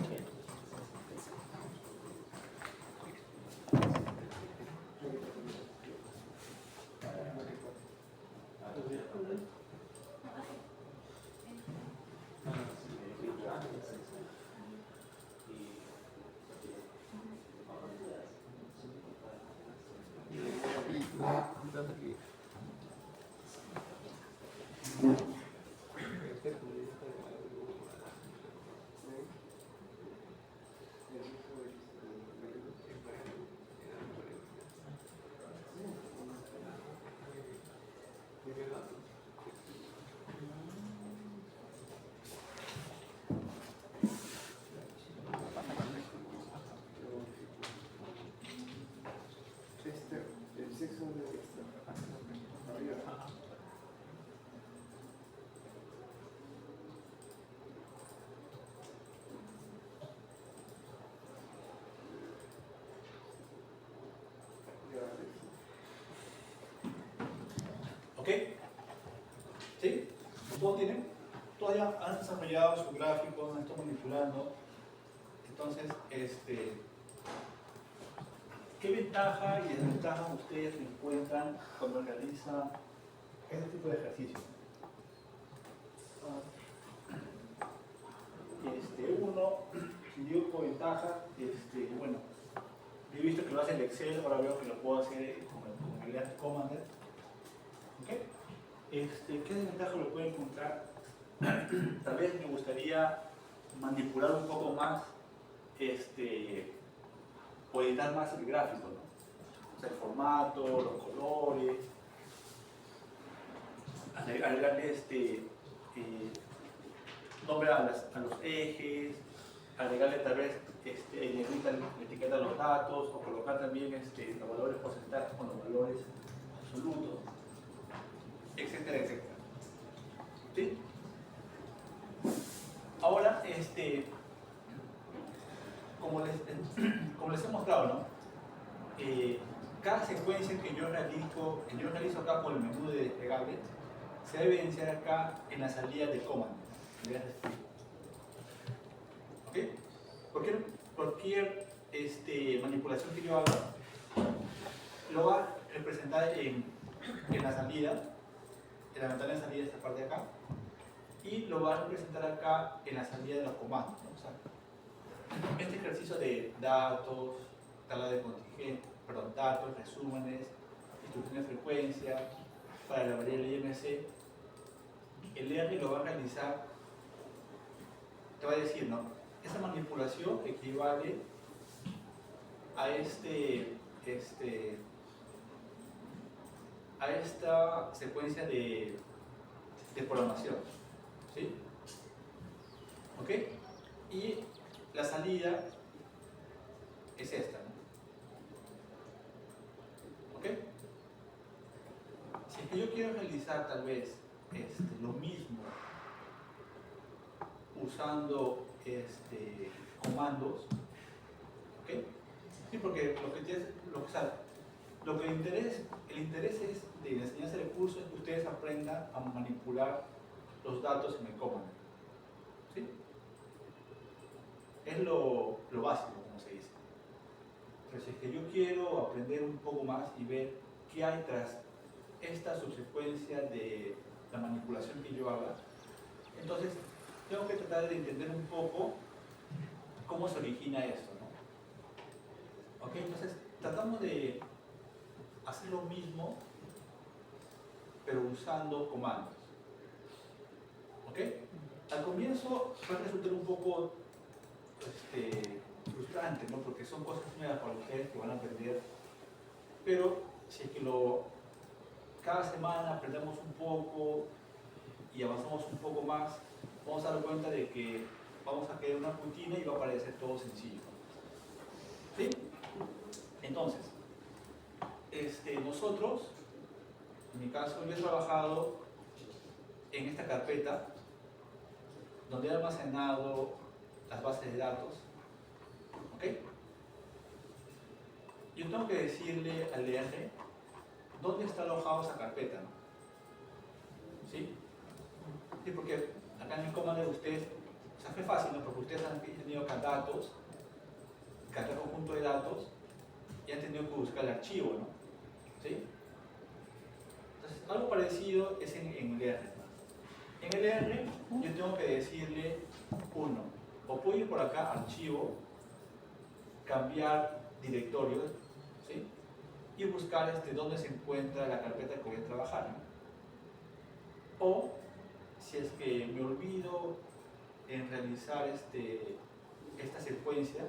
El sexo de arriba. ¿Ok? ¿Sí? ¿Todos tienen? Todos ya han desarrollado su gráfico, han estado manipulando. Entonces, ¿qué ventaja y desventaja ustedes encuentran cuando realizan este tipo de ejercicio? Uno, si digo como ventaja, bueno, yo he visto que lo hace el Excel, ahora veo que lo puedo hacer con el Lead Commander. ¿Ok? ¿Qué desventaja lo puedo encontrar? Tal vez me gustaría manipular un poco más, o editar más el gráfico, ¿no? O sea, el formato, los colores, agregarle nombre a los ejes, agregarle tal vez la etiqueta de los datos, o colocar también los valores porcentajes con los valores absolutos, etcétera, etcétera. ¿Sí? Ahora, como les he mostrado, ¿no? Cada secuencia que yo realizo acá por el menú de desplegable, se debe evidenciar acá en la salida de comando. ¿Ok? Cualquier manipulación que yo haga lo va a representar en la salida, en la ventana de salida de esta parte de acá, y lo va a representar acá en la salida de los comandos, ¿no? O sea, este ejercicio de datos, tabla de contingente, datos, resúmenes, instrucciones de frecuencia para la variable IMC, el ER lo va a realizar, te va a decir, ¿no? Esa manipulación equivale a a esta secuencia de programación, ¿sí? ¿Ok? Y la salida es esta, ¿no? ¿Ok? Si es que yo quiero realizar tal vez lo mismo usando comandos, ¿ok? Sí, porque el interés es de la enseñanza del curso es que ustedes aprendan a manipular los datos en el comando, ¿sí? Es lo básico, como se dice. Pero si es que yo quiero aprender un poco más y ver qué hay tras esta subsecuencia de la manipulación que yo haga, entonces tengo que tratar de entender un poco cómo se origina esto, ¿no? ¿Ok? Entonces tratamos de hacer lo mismo, pero usando comandos. ¿Ok? Al comienzo puede resultar un poco frustrante, ¿no? Porque son cosas nuevas para ustedes que van a aprender, pero si es que cada semana aprendemos un poco y avanzamos un poco más, vamos a dar cuenta de que vamos a crear una rutina y va a parecer todo sencillo. ¿Sí? Entonces, nosotros, en mi caso, yo he trabajado en esta carpeta donde he almacenado las bases de datos. ¿Ok? Yo tengo que decirle al DR dónde está alojada esa carpeta, ¿no? ¿Sí? Sí, porque acá en el comando de ustedes, o sea, fue fácil, ¿no? Porque ustedes han tenido datos, cada conjunto de datos, y han tenido que buscar el archivo, ¿no? ¿Sí? Entonces, algo parecido es en el R. En el R, yo tengo que decirle, uno, o puedo ir por acá, archivo, cambiar directorio, ¿sí? Y buscar dónde se encuentra la carpeta que voy a trabajar, ¿no? O, si es que me olvido en realizar esta secuencia,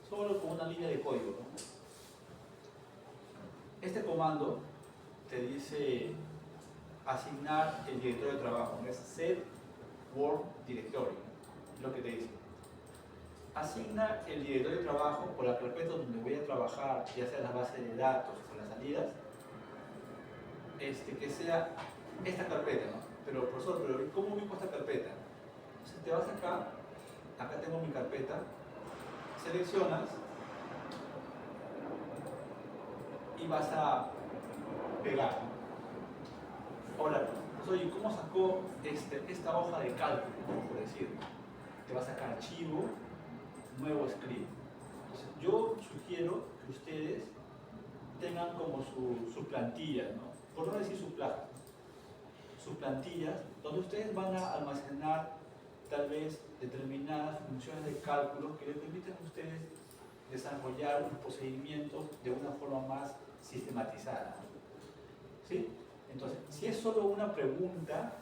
solo con una línea de código, ¿no? Este comando te dice asignar el directorio de trabajo, ¿no? Es set work directory, ¿no? Es lo que te dice. Asigna el directorio de trabajo por la carpeta donde voy a trabajar, ya sea la base de datos o las salidas, que sea esta carpeta, ¿no? Pero profesor, ¿cómo ubico esta carpeta? Entonces te vas acá tengo mi carpeta, seleccionas y vas a pegar, ¿no? Ahora, oye, ¿cómo sacó esta hoja de cálculo, por decirlo? Te va a sacar archivo, nuevo script. Entonces, yo sugiero que ustedes tengan como su plantilla, ¿no? Por no decir su placa, sus plantillas, donde ustedes van a almacenar tal vez determinadas funciones de cálculo que les permitan a ustedes desarrollar los procedimientos de una forma más sistematizada, ¿sí? Entonces, si es solo una pregunta,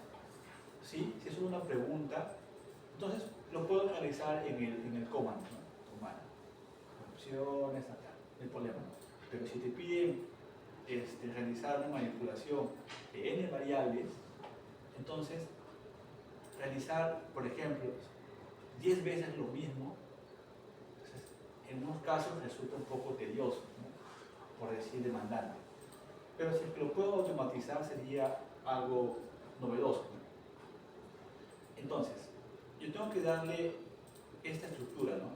¿sí? Si es solo una pregunta, entonces lo puedo realizar en el command, ¿no? Command, opciones, acá, no hay problema, ¿no? Pero si te piden realizar una manipulación de n variables, entonces realizar, por ejemplo, 10 veces lo mismo, entonces, en unos casos resulta un poco tedioso, ¿no? Por decir demandante. Pero si lo puedo automatizar sería algo novedoso, ¿no? Entonces, yo tengo que darle esta estructura, ¿no?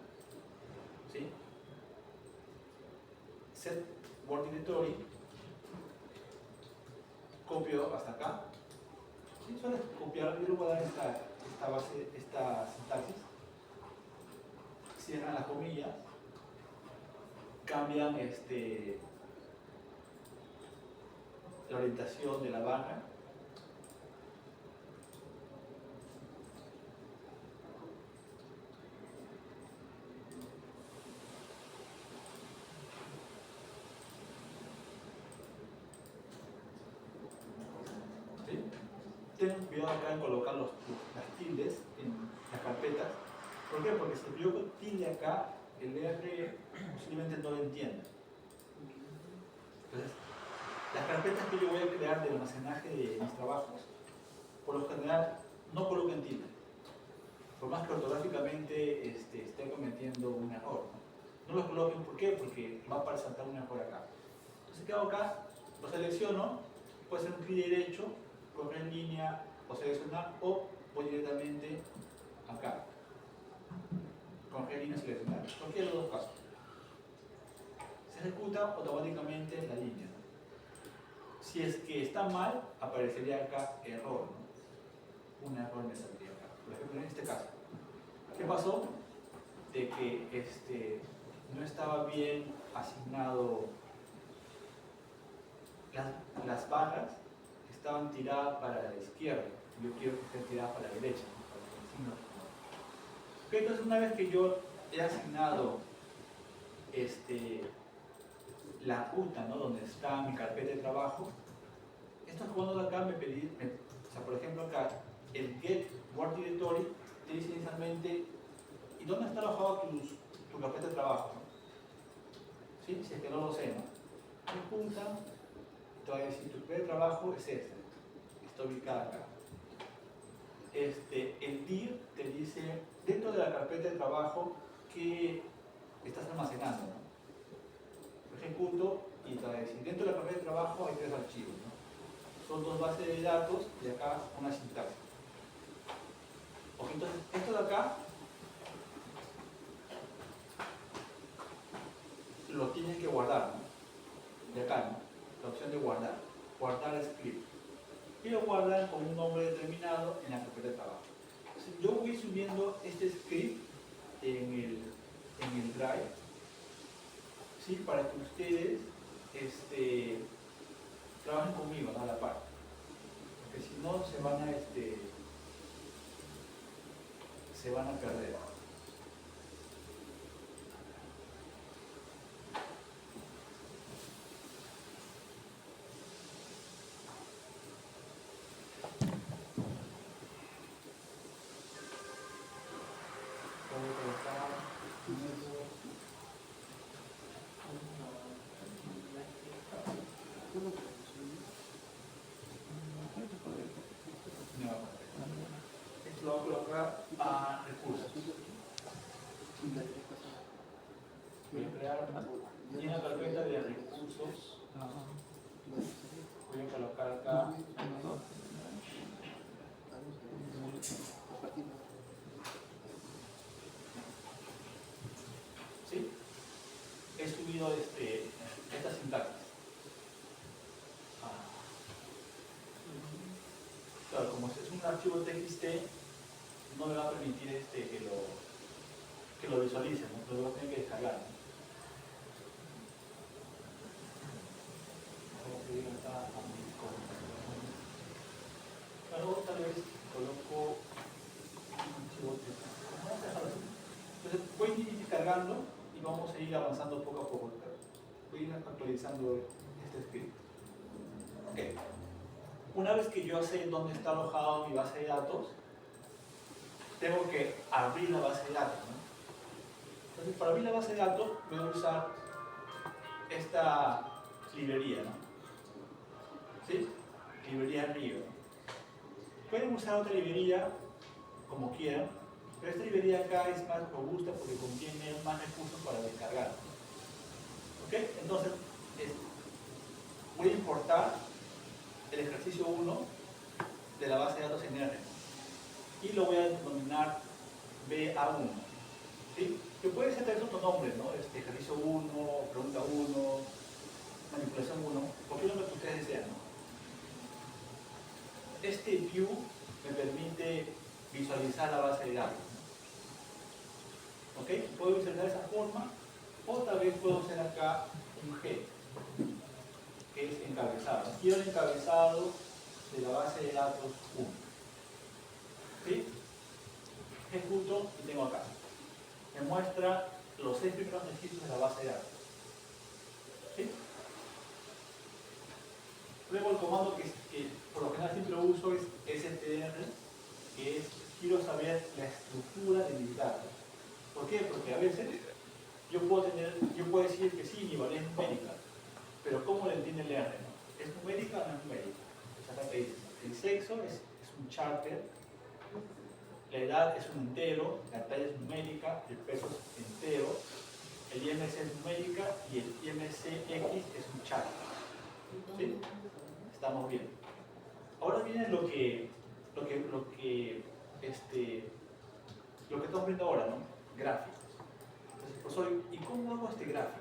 ¿Sí? Set Word Directory, copio hasta acá, ¿sí? Solo es copiar, yo le voy a dar esta base, esta sintaxis, cierran las comillas, cambian la orientación de la barra, ¿sí? Tengan cuidado acá en colocar las tildes en las carpetas. ¿Por qué? Porque si yo coloco tilde acá, el R posiblemente no lo entienda. Entonces, las carpetas que yo voy a crear del almacenaje de mis trabajos, por lo general, no coloquen tilde. Por más que ortográficamente esté cometiendo un error, ¿no? No los coloquen, ¿por qué? Porque va a saltar un error acá. Entonces, ¿qué hago acá? Lo selecciono, puede ser un clic derecho, correr en línea o seleccionar, o voy directamente acá. Correr en línea, seleccionar. Cualquiera de los dos casos. Se ejecuta automáticamente la línea, ¿no? Si es que está mal, aparecería acá error, ¿no? Un error me saldría acá. Por ejemplo, en este caso, ¿qué pasó? De que no estaba bien asignado las barras, estaban tiradas para la izquierda. Yo quiero que estén tiradas para la derecha, ¿no? Okay, entonces, una vez que yo he asignado la ruta, ¿no? Donde está mi carpeta de trabajo, estos comandos de acá o sea, por ejemplo acá, el get Word Directory te dice inicialmente, ¿y dónde está alojado tu carpeta de trabajo? ¿Sí? Si es que no lo sé, ¿no? Ejecuta, te va a decir, tu carpeta de trabajo es esta, está ubicada acá. El dir te dice, dentro de la carpeta de trabajo, ¿qué estás almacenando, ¿no? Ejecuto y te va a decir, dentro de la carpeta de trabajo hay 3 archivos, ¿no? Son 2 bases de datos y acá una sintaxis. Ok, entonces, esto de acá lo tienes que guardar, ¿no? De acá, ¿no? La opción de guardar script. y lo guardan con un nombre determinado en la carpeta de trabajo. Entonces, yo voy subiendo este script en el Drive, ¿sí? Para que ustedes trabajen conmigo, ¿no? A la par. Porque si no se van a perder. Esto lo voy a colocar a recursos. Voy a crear una carpeta de recursos. Voy a colocar acá. ¿Sí? He subido esta sintaxis. Claro, como es un archivo TXT, no me va a permitir que lo visualice, ¿no? Lo voy a tener que descargar, ¿no? Claro, tal vez coloco un archivo TXT. Vamos a dejarlo así. Entonces voy a ir cargando y vamos a ir avanzando poco a poco. Voy a ir actualizando este script. Ok. Una vez que yo sé dónde está alojado mi base de datos, tengo que abrir la base de datos, ¿no? Entonces, para abrir la base de datos, voy a usar esta librería, ¿no? ¿Sí? Librería Río. Pueden usar otra librería como quieran, pero esta librería acá es más robusta porque contiene más recursos para descargar. ¿Ok? Entonces, voy a importar el ejercicio 1 de la base de datos en R y lo voy a denominar BA1, ¿sí? Que puede ser también otro nombre, ¿no? Ejercicio 1, pregunta 1, manipulación 1, cualquier nombre que ustedes desean, ¿no? Este view me permite visualizar la base de datos, ¿ok? Puedo visualizar de esa forma o tal vez puedo hacer acá un G, que es encabezado. Quiero el encabezado de la base de datos 1. ¿Sí? Ejecuto y tengo acá. Me muestra los 6 primeros registros de la base de datos. ¿Sí? Luego el comando que por lo general siempre uso es str, que es quiero saber la estructura de mis datos. ¿Por qué? Porque a veces yo puedo decir que sí, mi valía es numérica, pero ¿cómo lo entiende el R? ¿No? ¿Es numérica o no es numérica? O sea, acá te dice, el sexo es un charter, la edad es un entero, la talla es numérica, el peso es entero, el IMC es numérica y el IMCX es un charter. ¿Sí? Estamos bien. Ahora viene lo que estamos viendo ahora, ¿no? Gráficos. Entonces, profesor, ¿y cómo hago este gráfico?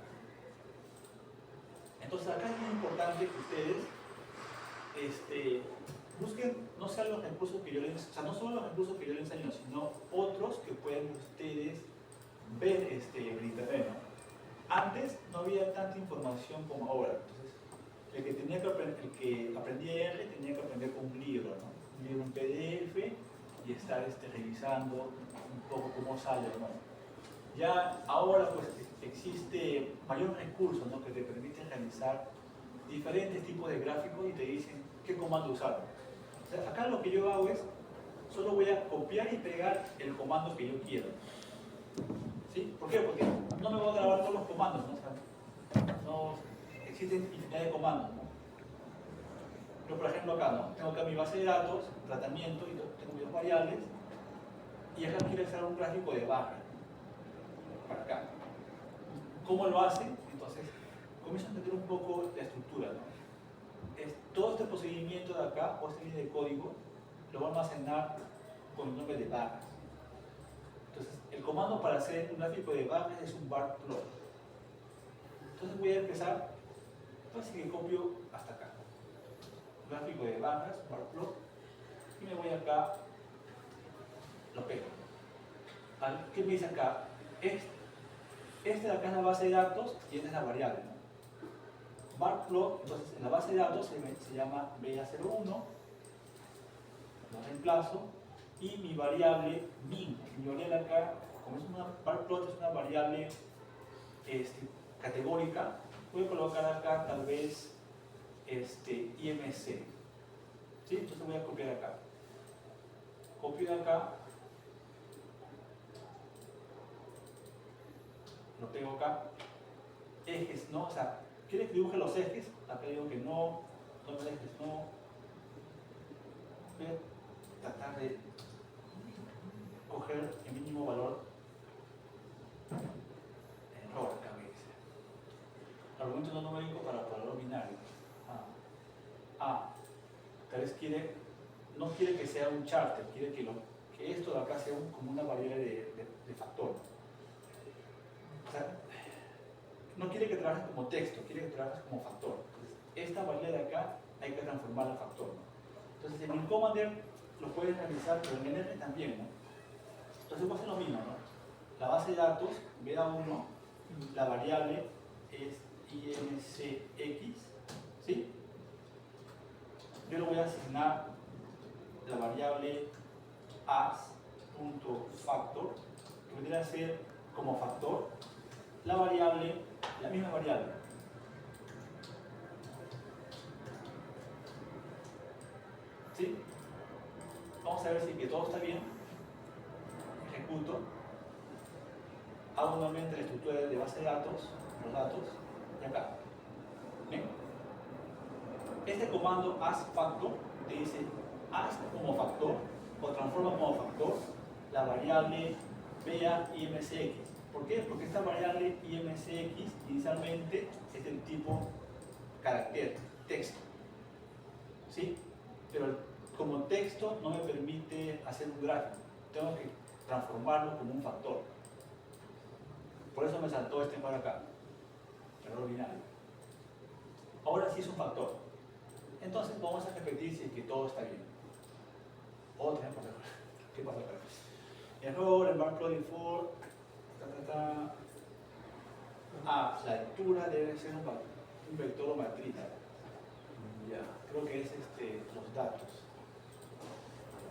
Entonces acá es muy importante que ustedes busquen no solo los recursos que yo les enseño, sino otros que pueden ustedes ver en internet, ¿no? Antes no había tanta información como ahora. Entonces, el que aprendía R tenía que aprender con un libro, ¿no? Un libro en PDF y estar revisando un poco cómo sale, ¿no? Ya ahora pues existe mayor recursos, ¿no? Que te permiten realizar diferentes tipos de gráficos y te dicen qué comando usar. O sea, acá lo que yo hago es, solo voy a copiar y pegar el comando que yo quiero. ¿Sí? ¿Por qué? Porque no me voy a grabar todos los comandos, ¿no? O sea, no existen infinidad de comandos, ¿no? Yo, por ejemplo, acá, ¿no? Tengo acá mi base de datos, tratamiento, y tengo mis variables, y acá quiero hacer un gráfico de barra, para acá. ¿Cómo lo hace? Entonces, comienzo a entender un poco la estructura, ¿no? Todo este procedimiento de acá, o esta línea de código, lo voy a almacenar con el nombre de barras. Entonces, el comando para hacer un gráfico de barras es un bar plot. Entonces voy a empezar, así que copio hasta acá. gráfico de barras, bar plot, y me voy acá, lo pego. ¿Vale? ¿Qué me dice acá? Este de acá es la base de datos y esta es la variable, ¿no? Bar plot, entonces en la base de datos se llama BA01, lo reemplazo, y mi variable min, mi variable acá, como es una bar plot, es una variable categórica, voy a colocar acá tal vez IMC, ¿sí? Entonces voy a copiar acá, copio de acá, lo pego acá, ejes, ¿no? O sea, ¿quiere que dibuje los ejes? Acá digo que no, los ejes no. Voy a tratar de coger el mínimo valor. Error, acá me dice. Argumento no numérico para valor binario. Tal vez no quiere que sea un charter, quiere que esto de acá sea como una variable de factor. O sea, no quiere que trabajes como texto, quiere que trabajes como factor. Entonces, esta variable de acá hay que transformarla en factor, ¿no? Entonces, en el Commander lo puedes realizar, pero en el R también, ¿no? Entonces, voy a hacer lo mismo, ¿no? La base de datos, BA1, la variable es IMCX, ¿sí? Yo le voy a asignar la variable as.factor, que vendría a ser como factor la variable, la misma variable. ¿Sí? Vamos a ver si que todo está bien. Ejecuto. Hago nuevamente la estructura de base de datos, los datos, y acá. ¿Ven? Este comando asFactor te dice haz como factor o transforma como factor la variable BA IMCX. ¿Por qué? Porque esta variable IMCX inicialmente es del tipo carácter, texto. ¿Sí? Pero como texto no me permite hacer un gráfico. Tengo que transformarlo como un factor. Por eso me saltó este par acá. Error binario. Ahora sí es un factor. Entonces vamos a repetir si es que todo está bien. Otro ejemplo de error. ¿Qué pasa acá? Error en bar plotting for. La altura debe ser un vector o matriz. Ya, creo que es los datos.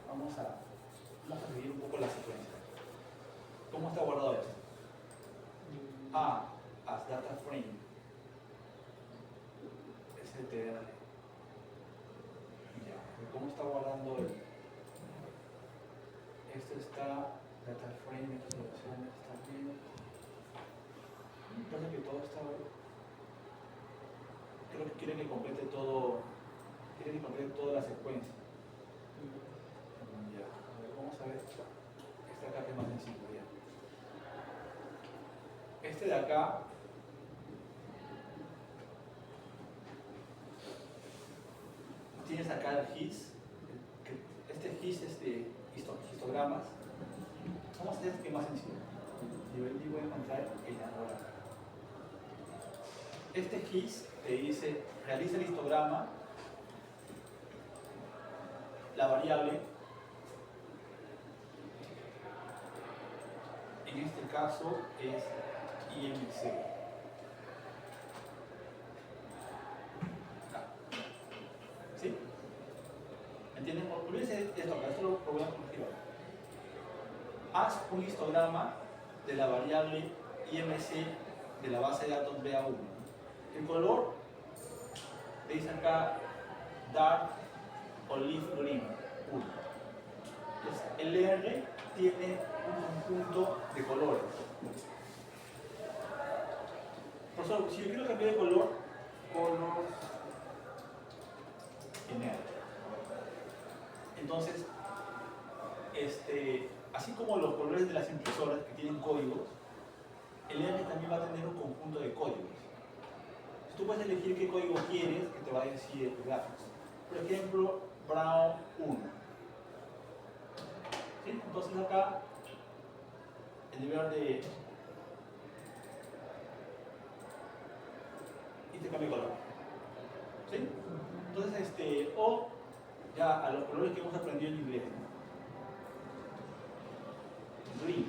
Vamos a seguir un poco la secuencia. ¿Cómo está guardado esto? As data frame. STR. Ya, ¿cómo está guardando el? Esto está data frame, esta solución está bien. Parece que todo está bien. Creo que quiere que complete todo. Quiere que complete toda la secuencia. Ya, a ver, vamos a ver. Este acá que es más sencillo ya. Este de acá tienes acá el GIS. Este GIS es de histogramas. Vamos a hacer este que es más sencillo. Y voy a encontrar el ahora. Este GIS te dice, realiza el histograma, la variable, en este caso es IMC. ¿Sí? ¿Entienden? Olvídense de esto, pero esto lo voy a corregir ahora. Haz un histograma de la variable IMC de la base de datos BA1. El color, dice acá, dark olive green 1. Entonces, el R tiene un conjunto de colores. Por eso, si yo quiero cambiar de color en R. Entonces, así como los colores de las impresoras que tienen códigos, el R también va a tener un conjunto de códigos. Tú puedes elegir qué código quieres que te va a decir el gráfico. Por ejemplo, Brown 1. ¿Sí? Entonces acá, en lugar de... y te cambia color. ¿Sí? Entonces, o ya a los colores que hemos aprendido en inglés, ¿no? Green.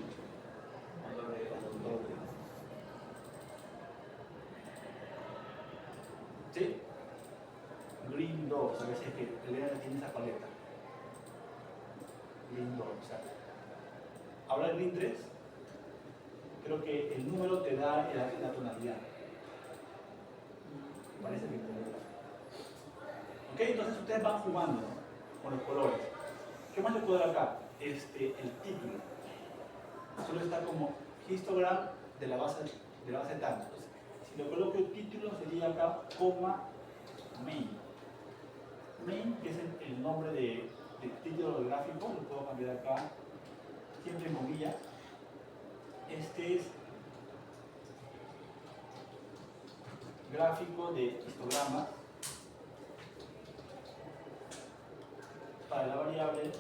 ¿Sí? Green 2, a veces que el ERA tiene esa paleta. Green 2, exacto. Ahora el Green 3, creo que el número te da la tonalidad. Parece que te da. Ok, entonces ustedes van jugando, ¿no?, con los colores. ¿Qué más les puedo dar acá? El título. Solo está como histogram de la base tanto. Entonces, si le coloco el título sería acá, coma, main. Main, que es el nombre del título del gráfico, lo puedo cambiar acá, siempre en comillas. Este es gráfico de histograma para la variable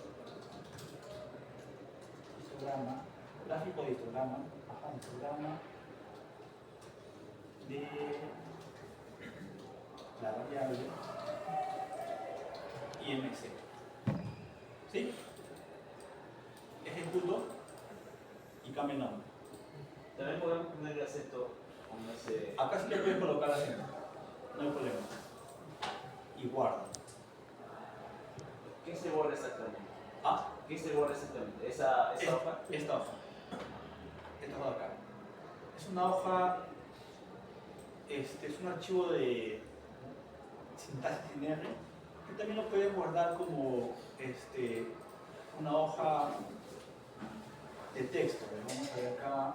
histograma, gráfico de histograma, histograma de la variable IMC. ¿Sí? Ejecuto y cambio el nombre. También podemos poner el acento con ese. Acá sí le puedes colocar acento, no hay problema. Y guardo. ¿Qué se borra exactamente? Ah, ¿Qué se borra exactamente? ¿Esa hoja? esta hoja. Esta hoja de acá. Es una hoja, es un archivo de sintaxis en R, que también lo puedes guardar como una hoja de texto. Vamos a ver acá.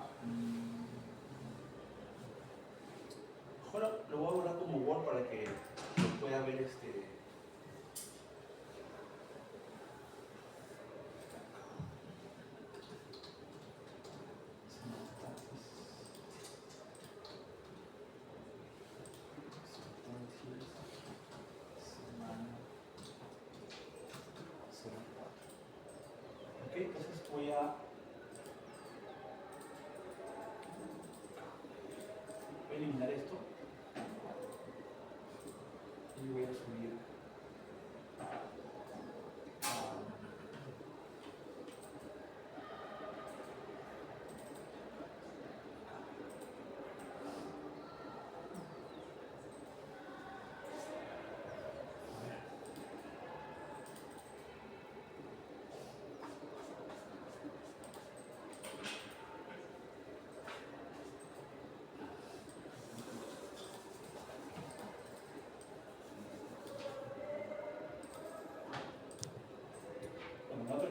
Ahora lo voy a guardar como Word para que lo pueda ver Ok, entonces voy a eliminar esto y voy a subir con otro.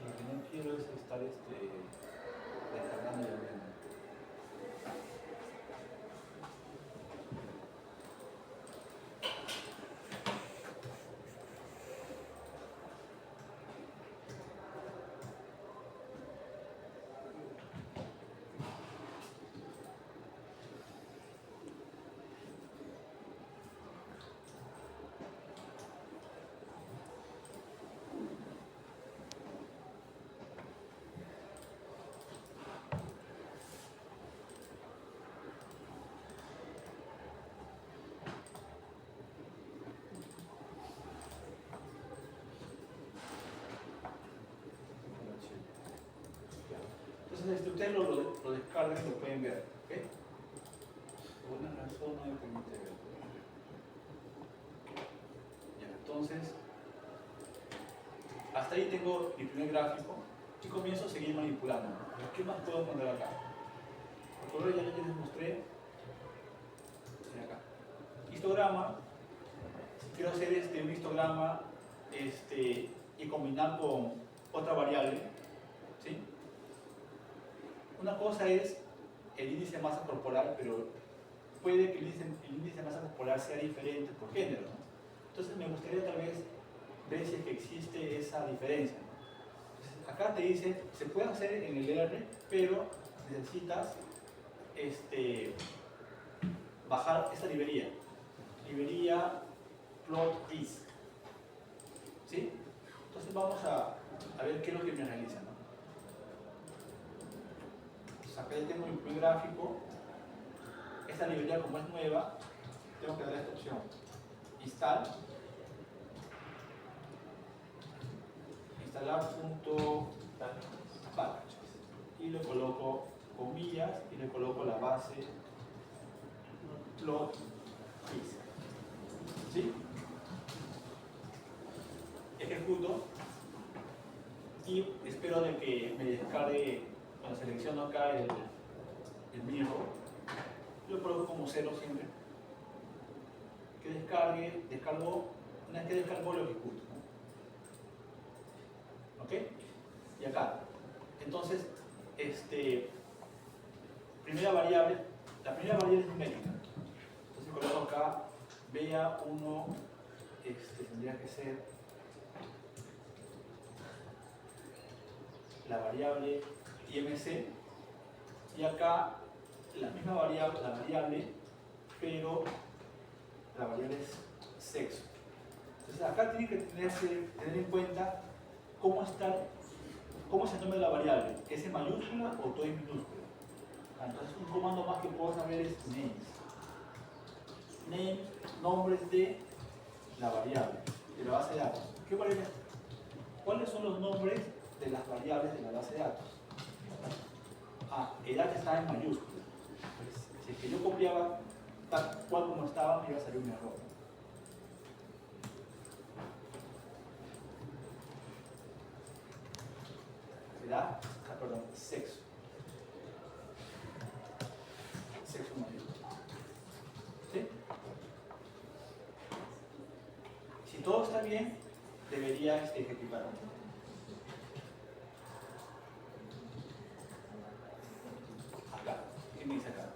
Lo que no quiero es estar descargando y abriendo. Entonces, ustedes lo descargan y lo pueden ver. ¿Ok? Por una razón no me permite ver. Ya, entonces, hasta ahí tengo mi primer gráfico y comienzo a seguir manipulando. ¿Qué más puedo poner acá? Los colores ya les mostré. Acá. Histograma. Si quiero hacer un histograma y combinar con otra variable, ¿sí? Una cosa es el índice de masa corporal, pero puede que el índice de masa corporal sea diferente por género, ¿no? Entonces me gustaría tal vez ver si es que existe esa diferencia, ¿no? Entonces, acá te dice, se puede hacer en el R, pero necesitas bajar esta librería plot disk, ¿sí? Entonces vamos a a ver qué es lo que me realiza, ¿no? Entonces acá ya tengo mi primer gráfico. Esta librería, como es nueva, tengo que darle esta opción: install, instalar.package, y le coloco comillas y le coloco la base plot is. ¿Sí? Ejecuto y espero de que me descargue. Cuando selecciono acá el mirror, lo coloco como 0 siempre. Que descargó, una vez que descargó lo ejecuto, ¿no? ¿Ok? Y acá, entonces, primera variable, la primera variable es numérica. Entonces coloco acá BA1, tendría que ser la variable IMC, y acá la misma variable, pero la variable es sexo. Entonces acá tiene que tener en cuenta cómo es el nombre de la variable, ¿es en mayúscula o todo en minúscula? Entonces un comando más que puedo saber es names, nombres de la variable, de la base de datos. ¿Qué variable? ¿Cuáles son los nombres de las variables de la base de datos? Edad está en mayúscula. Pues, si es que yo copiaba tal cual como estaba, me iba a salir un error. Sexo. Sexo mayúscula. ¿Sí? Si todo está bien, debería ejecutar. Acá, ¿qué me dice acá?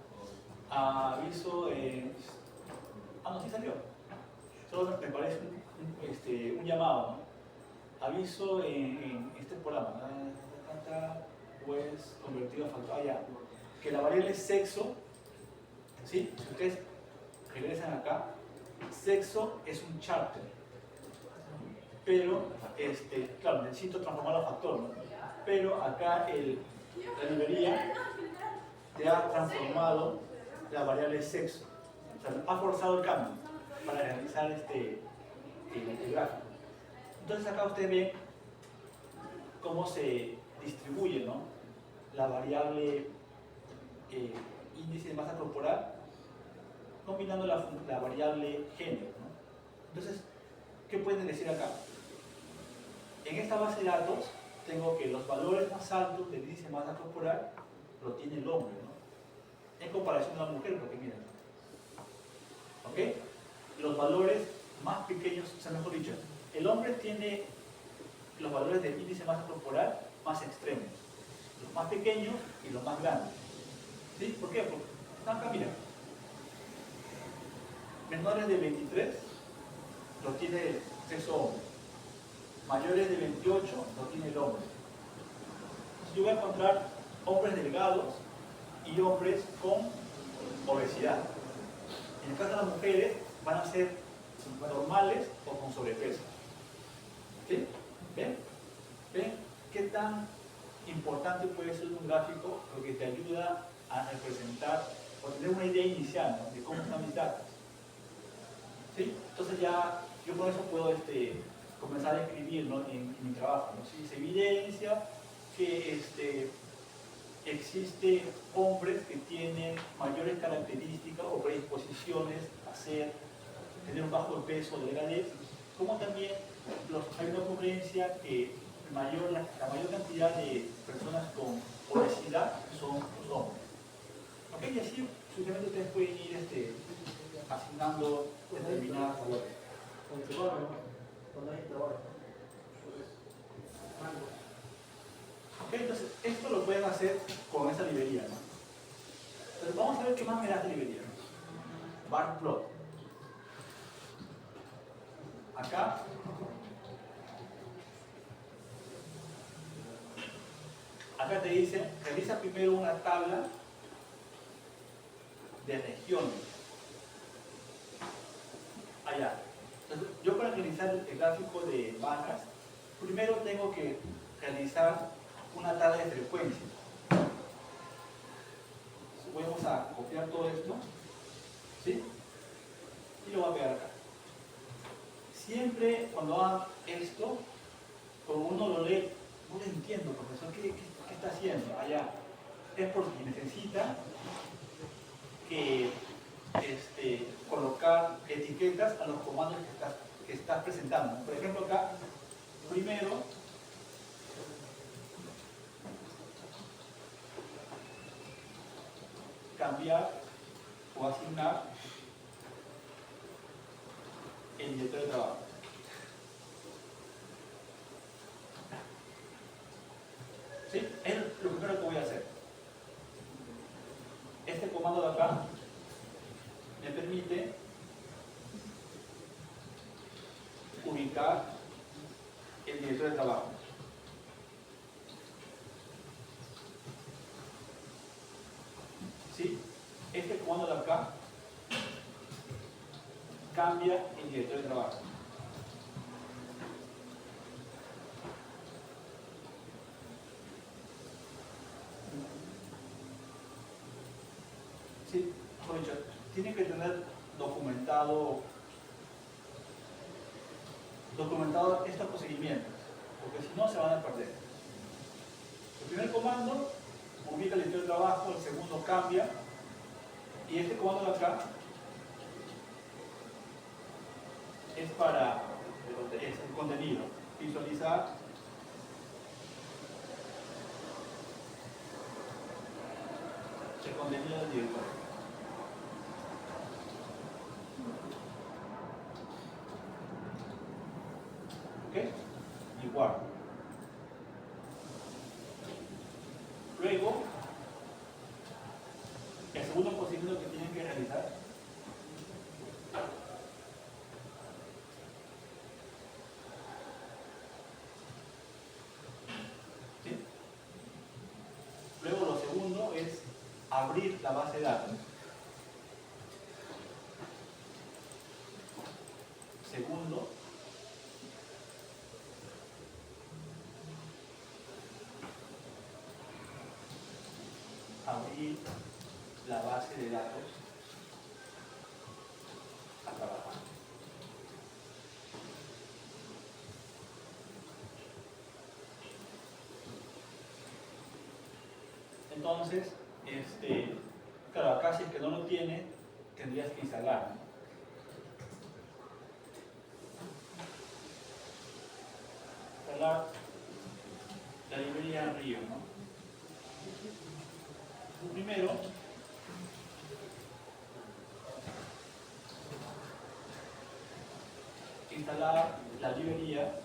Aviso, no, sí salió. Solo me parece un llamado, ¿no? Aviso en este programa, pues convertido a factor, ya, que la variable sexo, ¿sí? Si ustedes regresan acá, sexo es un charter, pero, claro, necesito transformarlo a factor, ¿no? Pero acá la librería te ha transformado la variable sexo, o sea, ha forzado el cambio para realizar el gráfico. Entonces acá ustedes ven cómo se distribuye, ¿no?, la variable índice de masa corporal combinando la variable género, ¿no? Entonces, ¿qué pueden decir acá? En esta base de datos tengo que los valores más altos del índice de masa corporal lo tiene el hombre, ¿no?, en comparación a la mujer, porque miren, ¿ok? Los valores más pequeños, o sea, mejor dicho, el hombre tiene los valores del índice de masa corporal más extremos, los más pequeños y los más grandes. ¿Sí? ¿Por qué? Porque acá, mira, menores de 23 los tiene el sexo hombre, mayores de 28 los tiene el hombre. Entonces yo voy a encontrar hombres delgados y hombres con obesidad. En el caso de las mujeres van a ser normales o con sobrepeso. ¿Sí? ¿Ven? ¿Ven qué tan importante puede ser un gráfico? Porque te ayuda a representar o tener una idea inicial, ¿no?, de cómo están mis datos. ¿Sí? Entonces ya yo con eso puedo comenzar a escribir, ¿no?, en mi trabajo, ¿no? ¿Sí? Se evidencia que existen hombres que tienen mayores características o predisposiciones a tener un bajo peso, delgadez, como también hay una ocurrencia que la mayor cantidad de personas con obesidad son los hombres. ¿Ok? Y así sucesivamente ustedes pueden ir asignando determinadas valores. Ok, entonces esto lo pueden hacer con esta librería, ¿no? Entonces vamos a ver qué más me da esta librería. Bar plot. Acá te dice, realiza primero una tabla de regiones. Allá. Entonces, yo para realizar el gráfico de barras, primero tengo que realizar una tabla de frecuencias. Vamos a copiar todo esto, ¿sí? Y lo voy a pegar acá. Siempre cuando hagan esto, cuando uno lo lee, no lo entiendo, profesor, ¿qué está haciendo allá? Es porque necesita que colocar etiquetas a los comandos que estás presentando. Por ejemplo, acá, primero, cambiar o asignar el director de trabajo. ¿Sí? Es lo primero que voy a hacer. Este comando de acá me permite ubicar el director de trabajo. ¿Sí? Este comando de acá cambia el director de trabajo. Sí, por dicho, tiene que tener documentado estos procedimientos, porque si no se van a perder. El primer comando ubica el director de trabajo, el segundo cambia, y este comando de acá es para el contenido, visualizar el contenido del director. ¿Ok? Igual. Luego, el segundo procedimiento que tienen que realizar ¿sí? Luego lo segundo es abrir la base de datos. Segundo, abrir la base de datos a trabajar. Entonces, claro, acá si es que no lo tiene, tendrías que instalar, ¿no? Instalar la librería Río, ¿no? Primero, instalar la librería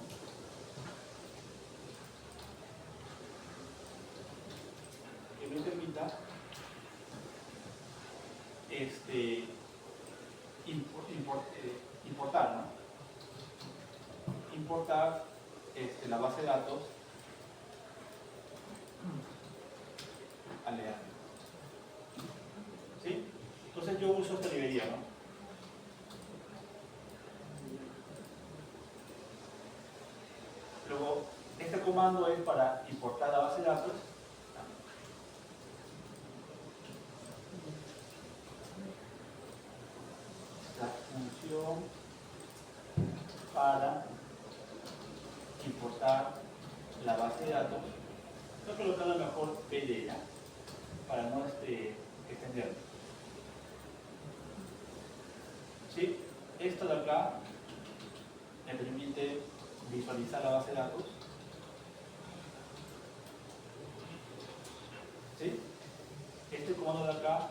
que me permita importar, ¿no? Importar la base de datos al leer. ¿Sí? Entonces yo uso esta librería, ¿no? Luego, este comando es para importar la base de datos. La función para importar la base de datos. Voy a colocar la mejor PD, ¿ya? Para no extenderlo. ¿Sí? Esto de acá me permite visualizar la base de datos. ¿Sí? Este comando de acá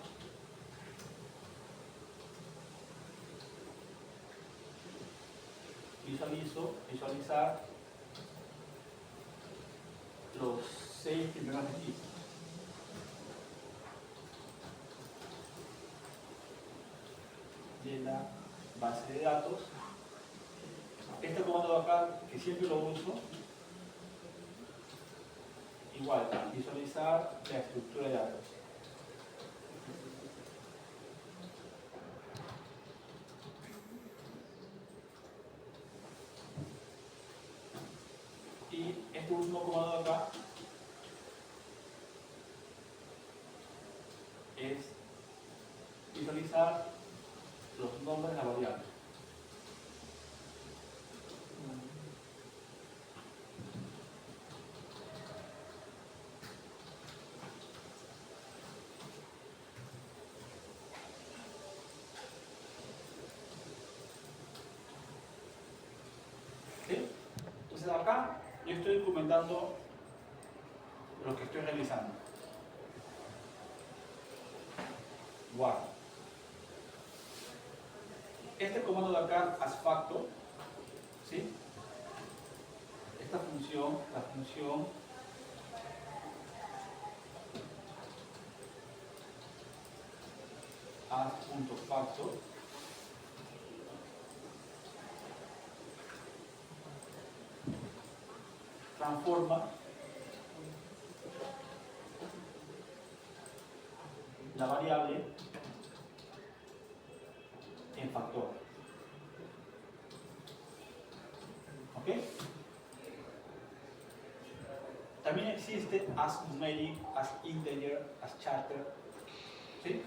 visualizar los 6 primeros registros. De la base de datos. Este comando de acá, que siempre lo uso, igual, visualizar la estructura de datos. visualizar los nombres de la variable. ¿Sí? Entonces acá yo estoy documentando lo que estoy realizando. Guardo. Este comando de acá, asfacto, ¿sí? Esta función, la función as.facto transforma la variable en factor. ¿Ok? También existe as numeric, as integer, as charter. ¿Sí?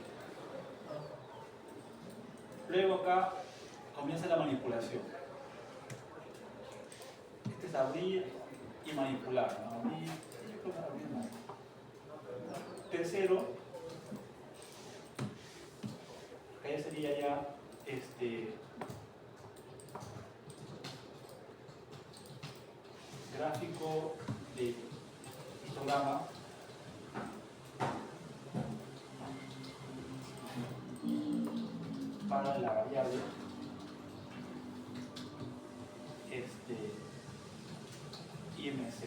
Luego acá comienza la manipulación. Este es abrir y manipular, ¿no? Abrir, yo creo que abrir no. Tercero, acá ya sería ya gráfico de histograma para la variable IMC.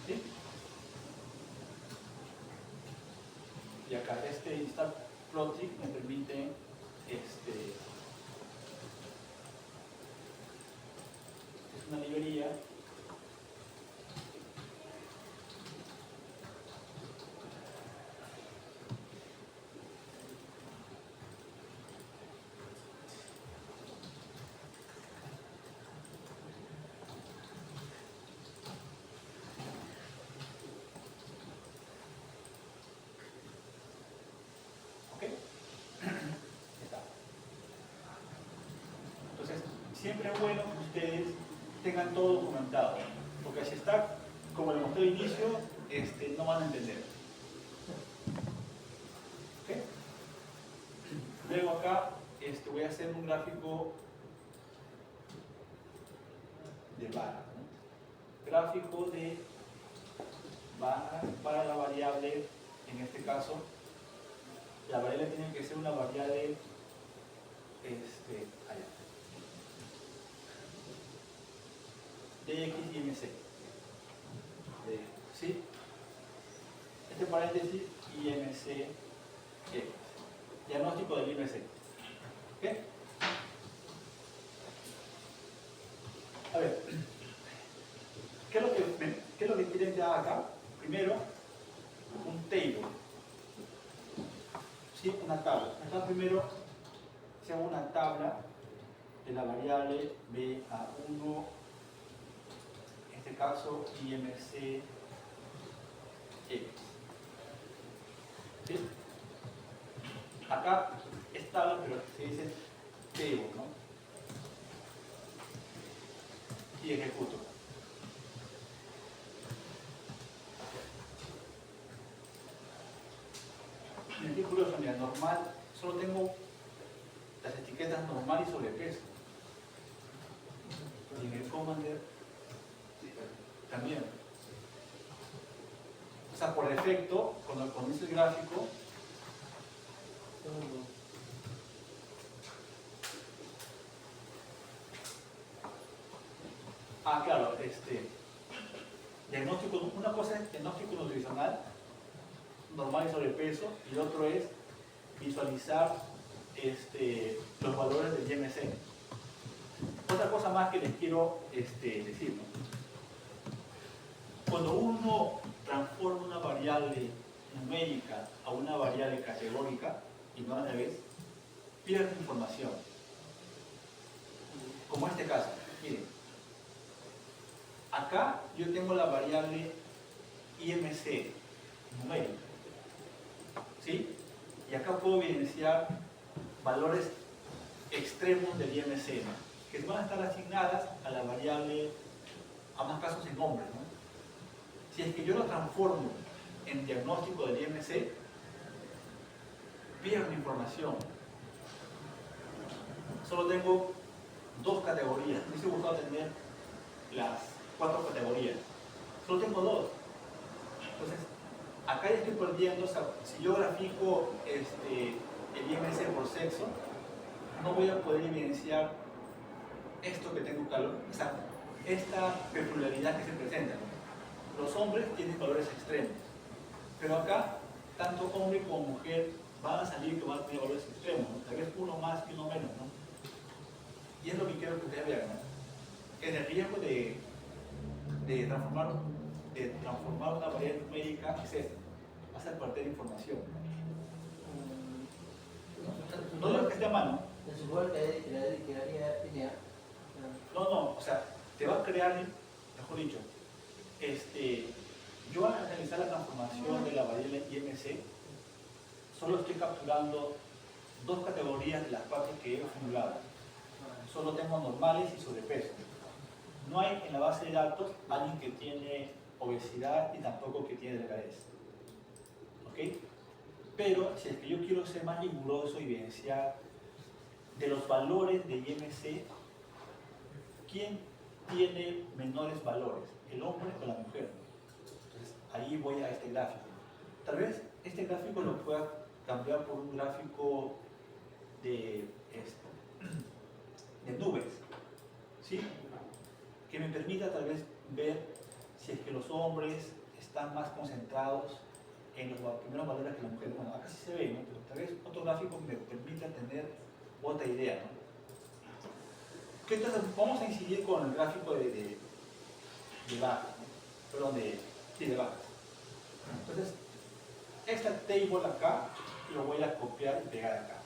¿Sí? Y acá esta plotting me permite es una librería siempre es bueno que ustedes tengan todo documentado, porque si está como lo mostré al inicio, no van a entender. ¿Okay? Luego acá voy a hacer un gráfico de vara, ¿no? Gráfico de vara para la variable, en este caso, la variable tiene que ser una variable allá. Dx y MC. ¿Sí? Este paréntesis IMC X. Diagnóstico del IMC. ¿Ok? A ver, ¿qué es lo que quieren que haga acá? Primero, un table. ¿Sí? Una tabla. Acá primero se haga una tabla de la variable BA1, en este caso IMC X. ¿Sí? Acá es tabla, pero se dice table, ¿no? Y ejecuto. Miren qué curioso, mira, normal, solo tengo las etiquetas normal y sobrepeso. Y en el Commander también. O sea, por defecto, cuando comienza el gráfico, claro, diagnóstico, una cosa es diagnóstico nutricional, normal y sobrepeso, y el otro es visualizar los valores del IMC. Otra cosa más que les quiero decir, ¿no? Cuando uno transforma una variable numérica a una variable categórica, y no al revés, pierde información. Como en este caso, miren, acá yo tengo la variable IMC numérica. ¿Sí? Y acá puedo evidenciar valores extremos del IMC, ¿no? Que van a estar asignadas a la variable, a más casos en hombres, ¿no? Si es que yo lo transformo en diagnóstico del IMC, pierdo información. Solo tengo 2 categorías. Me hubiese gustado tener las 4 categorías. Solo tengo 2. Entonces, acá ya estoy perdiendo. O sea, si yo grafico el IMC por sexo, no voy a poder evidenciar esto que tengo calor, o sea, esta peculiaridad que se presenta. Los hombres tienen valores extremos, pero acá, tanto hombre como mujer van a salir que van a tener valores extremos, ¿no? Tal vez uno más y uno menos, ¿no? Y es lo que quiero que ustedes vean, ¿no? En el riesgo de transformar una variable numérica es esto, vas a perder información. No digo que esté mal, ¿no? Se supone que quedaría lineal. No, o sea, te va a crear, mejor dicho, yo al analizar la transformación de la variable IMC, solo estoy capturando 2 categorías de las 4 que he formulado. Solo tengo normales y sobrepeso. No hay en la base de datos alguien que tiene obesidad y tampoco que tiene delgadez. ¿Ok? Pero si es que yo quiero ser más riguroso y evidenciar de los valores de IMC, ¿quién tiene menores valores? ¿El hombre o la mujer? Entonces, ahí voy a este gráfico. Tal vez este gráfico lo pueda cambiar por un gráfico de nubes, ¿sí? Que me permita tal vez ver si es que los hombres están más concentrados en los primeros valores que la mujer. Bueno, acá sí se ve, ¿no? Pero tal vez otro gráfico me permita tener otra idea, ¿no? Entonces vamos a incidir con el gráfico de bajas, ¿no? Perdón, de bajas. Entonces, esta table acá lo voy a copiar y pegar acá.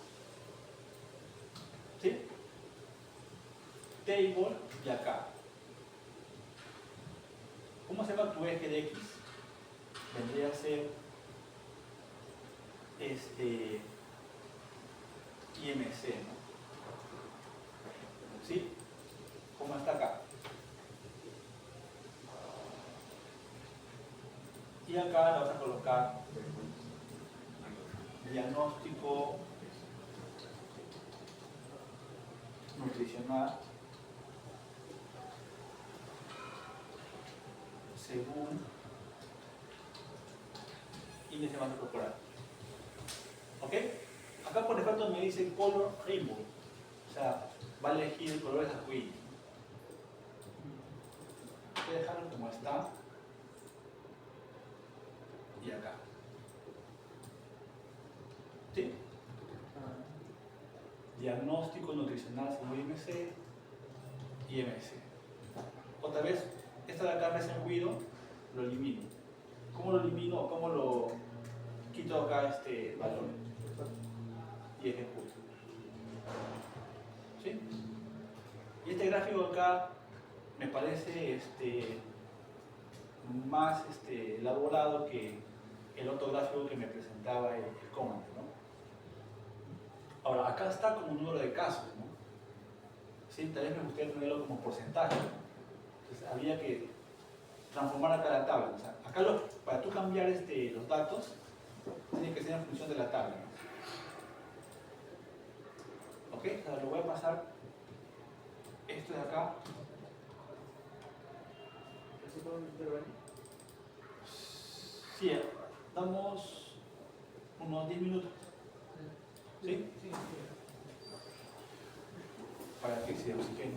¿Sí? Table y acá. ¿Cómo se llama tu eje de X? Vendría a ser IMC, ¿no? ¿Sí? ¿Cómo está acá? Y acá le vas a colocar diagnóstico nutricional según índice de masa corporal. ¿Ok? Acá por defecto me dice color rainbow, o sea, va a elegir colores arcoíris. Voy a dejarlo como está y acá. ¿Sí? Diagnóstico nutricional según IMC y IMC. Otra vez, esta de acá me hace ruido, lo elimino. ¿Cómo lo elimino o cómo lo quito acá este valor? Y ejecuto. ¿Sí? Y este gráfico acá me parece más elaborado que el otro gráfico que me presentaba el comando, ¿no? Ahora, acá está como un número de casos, ¿no? ¿Sí? Tal vez me gustaría tenerlo como porcentaje, ¿no? Entonces habría que transformar acá la tabla. O sea, acá para tú cambiar los datos, tiene que ser en función de la tabla, ¿no? ¿Ok? O sea, lo voy a pasar esto de acá. Sí, damos unos 10 minutos. ¿Sí? Sí. Para que se oxigene.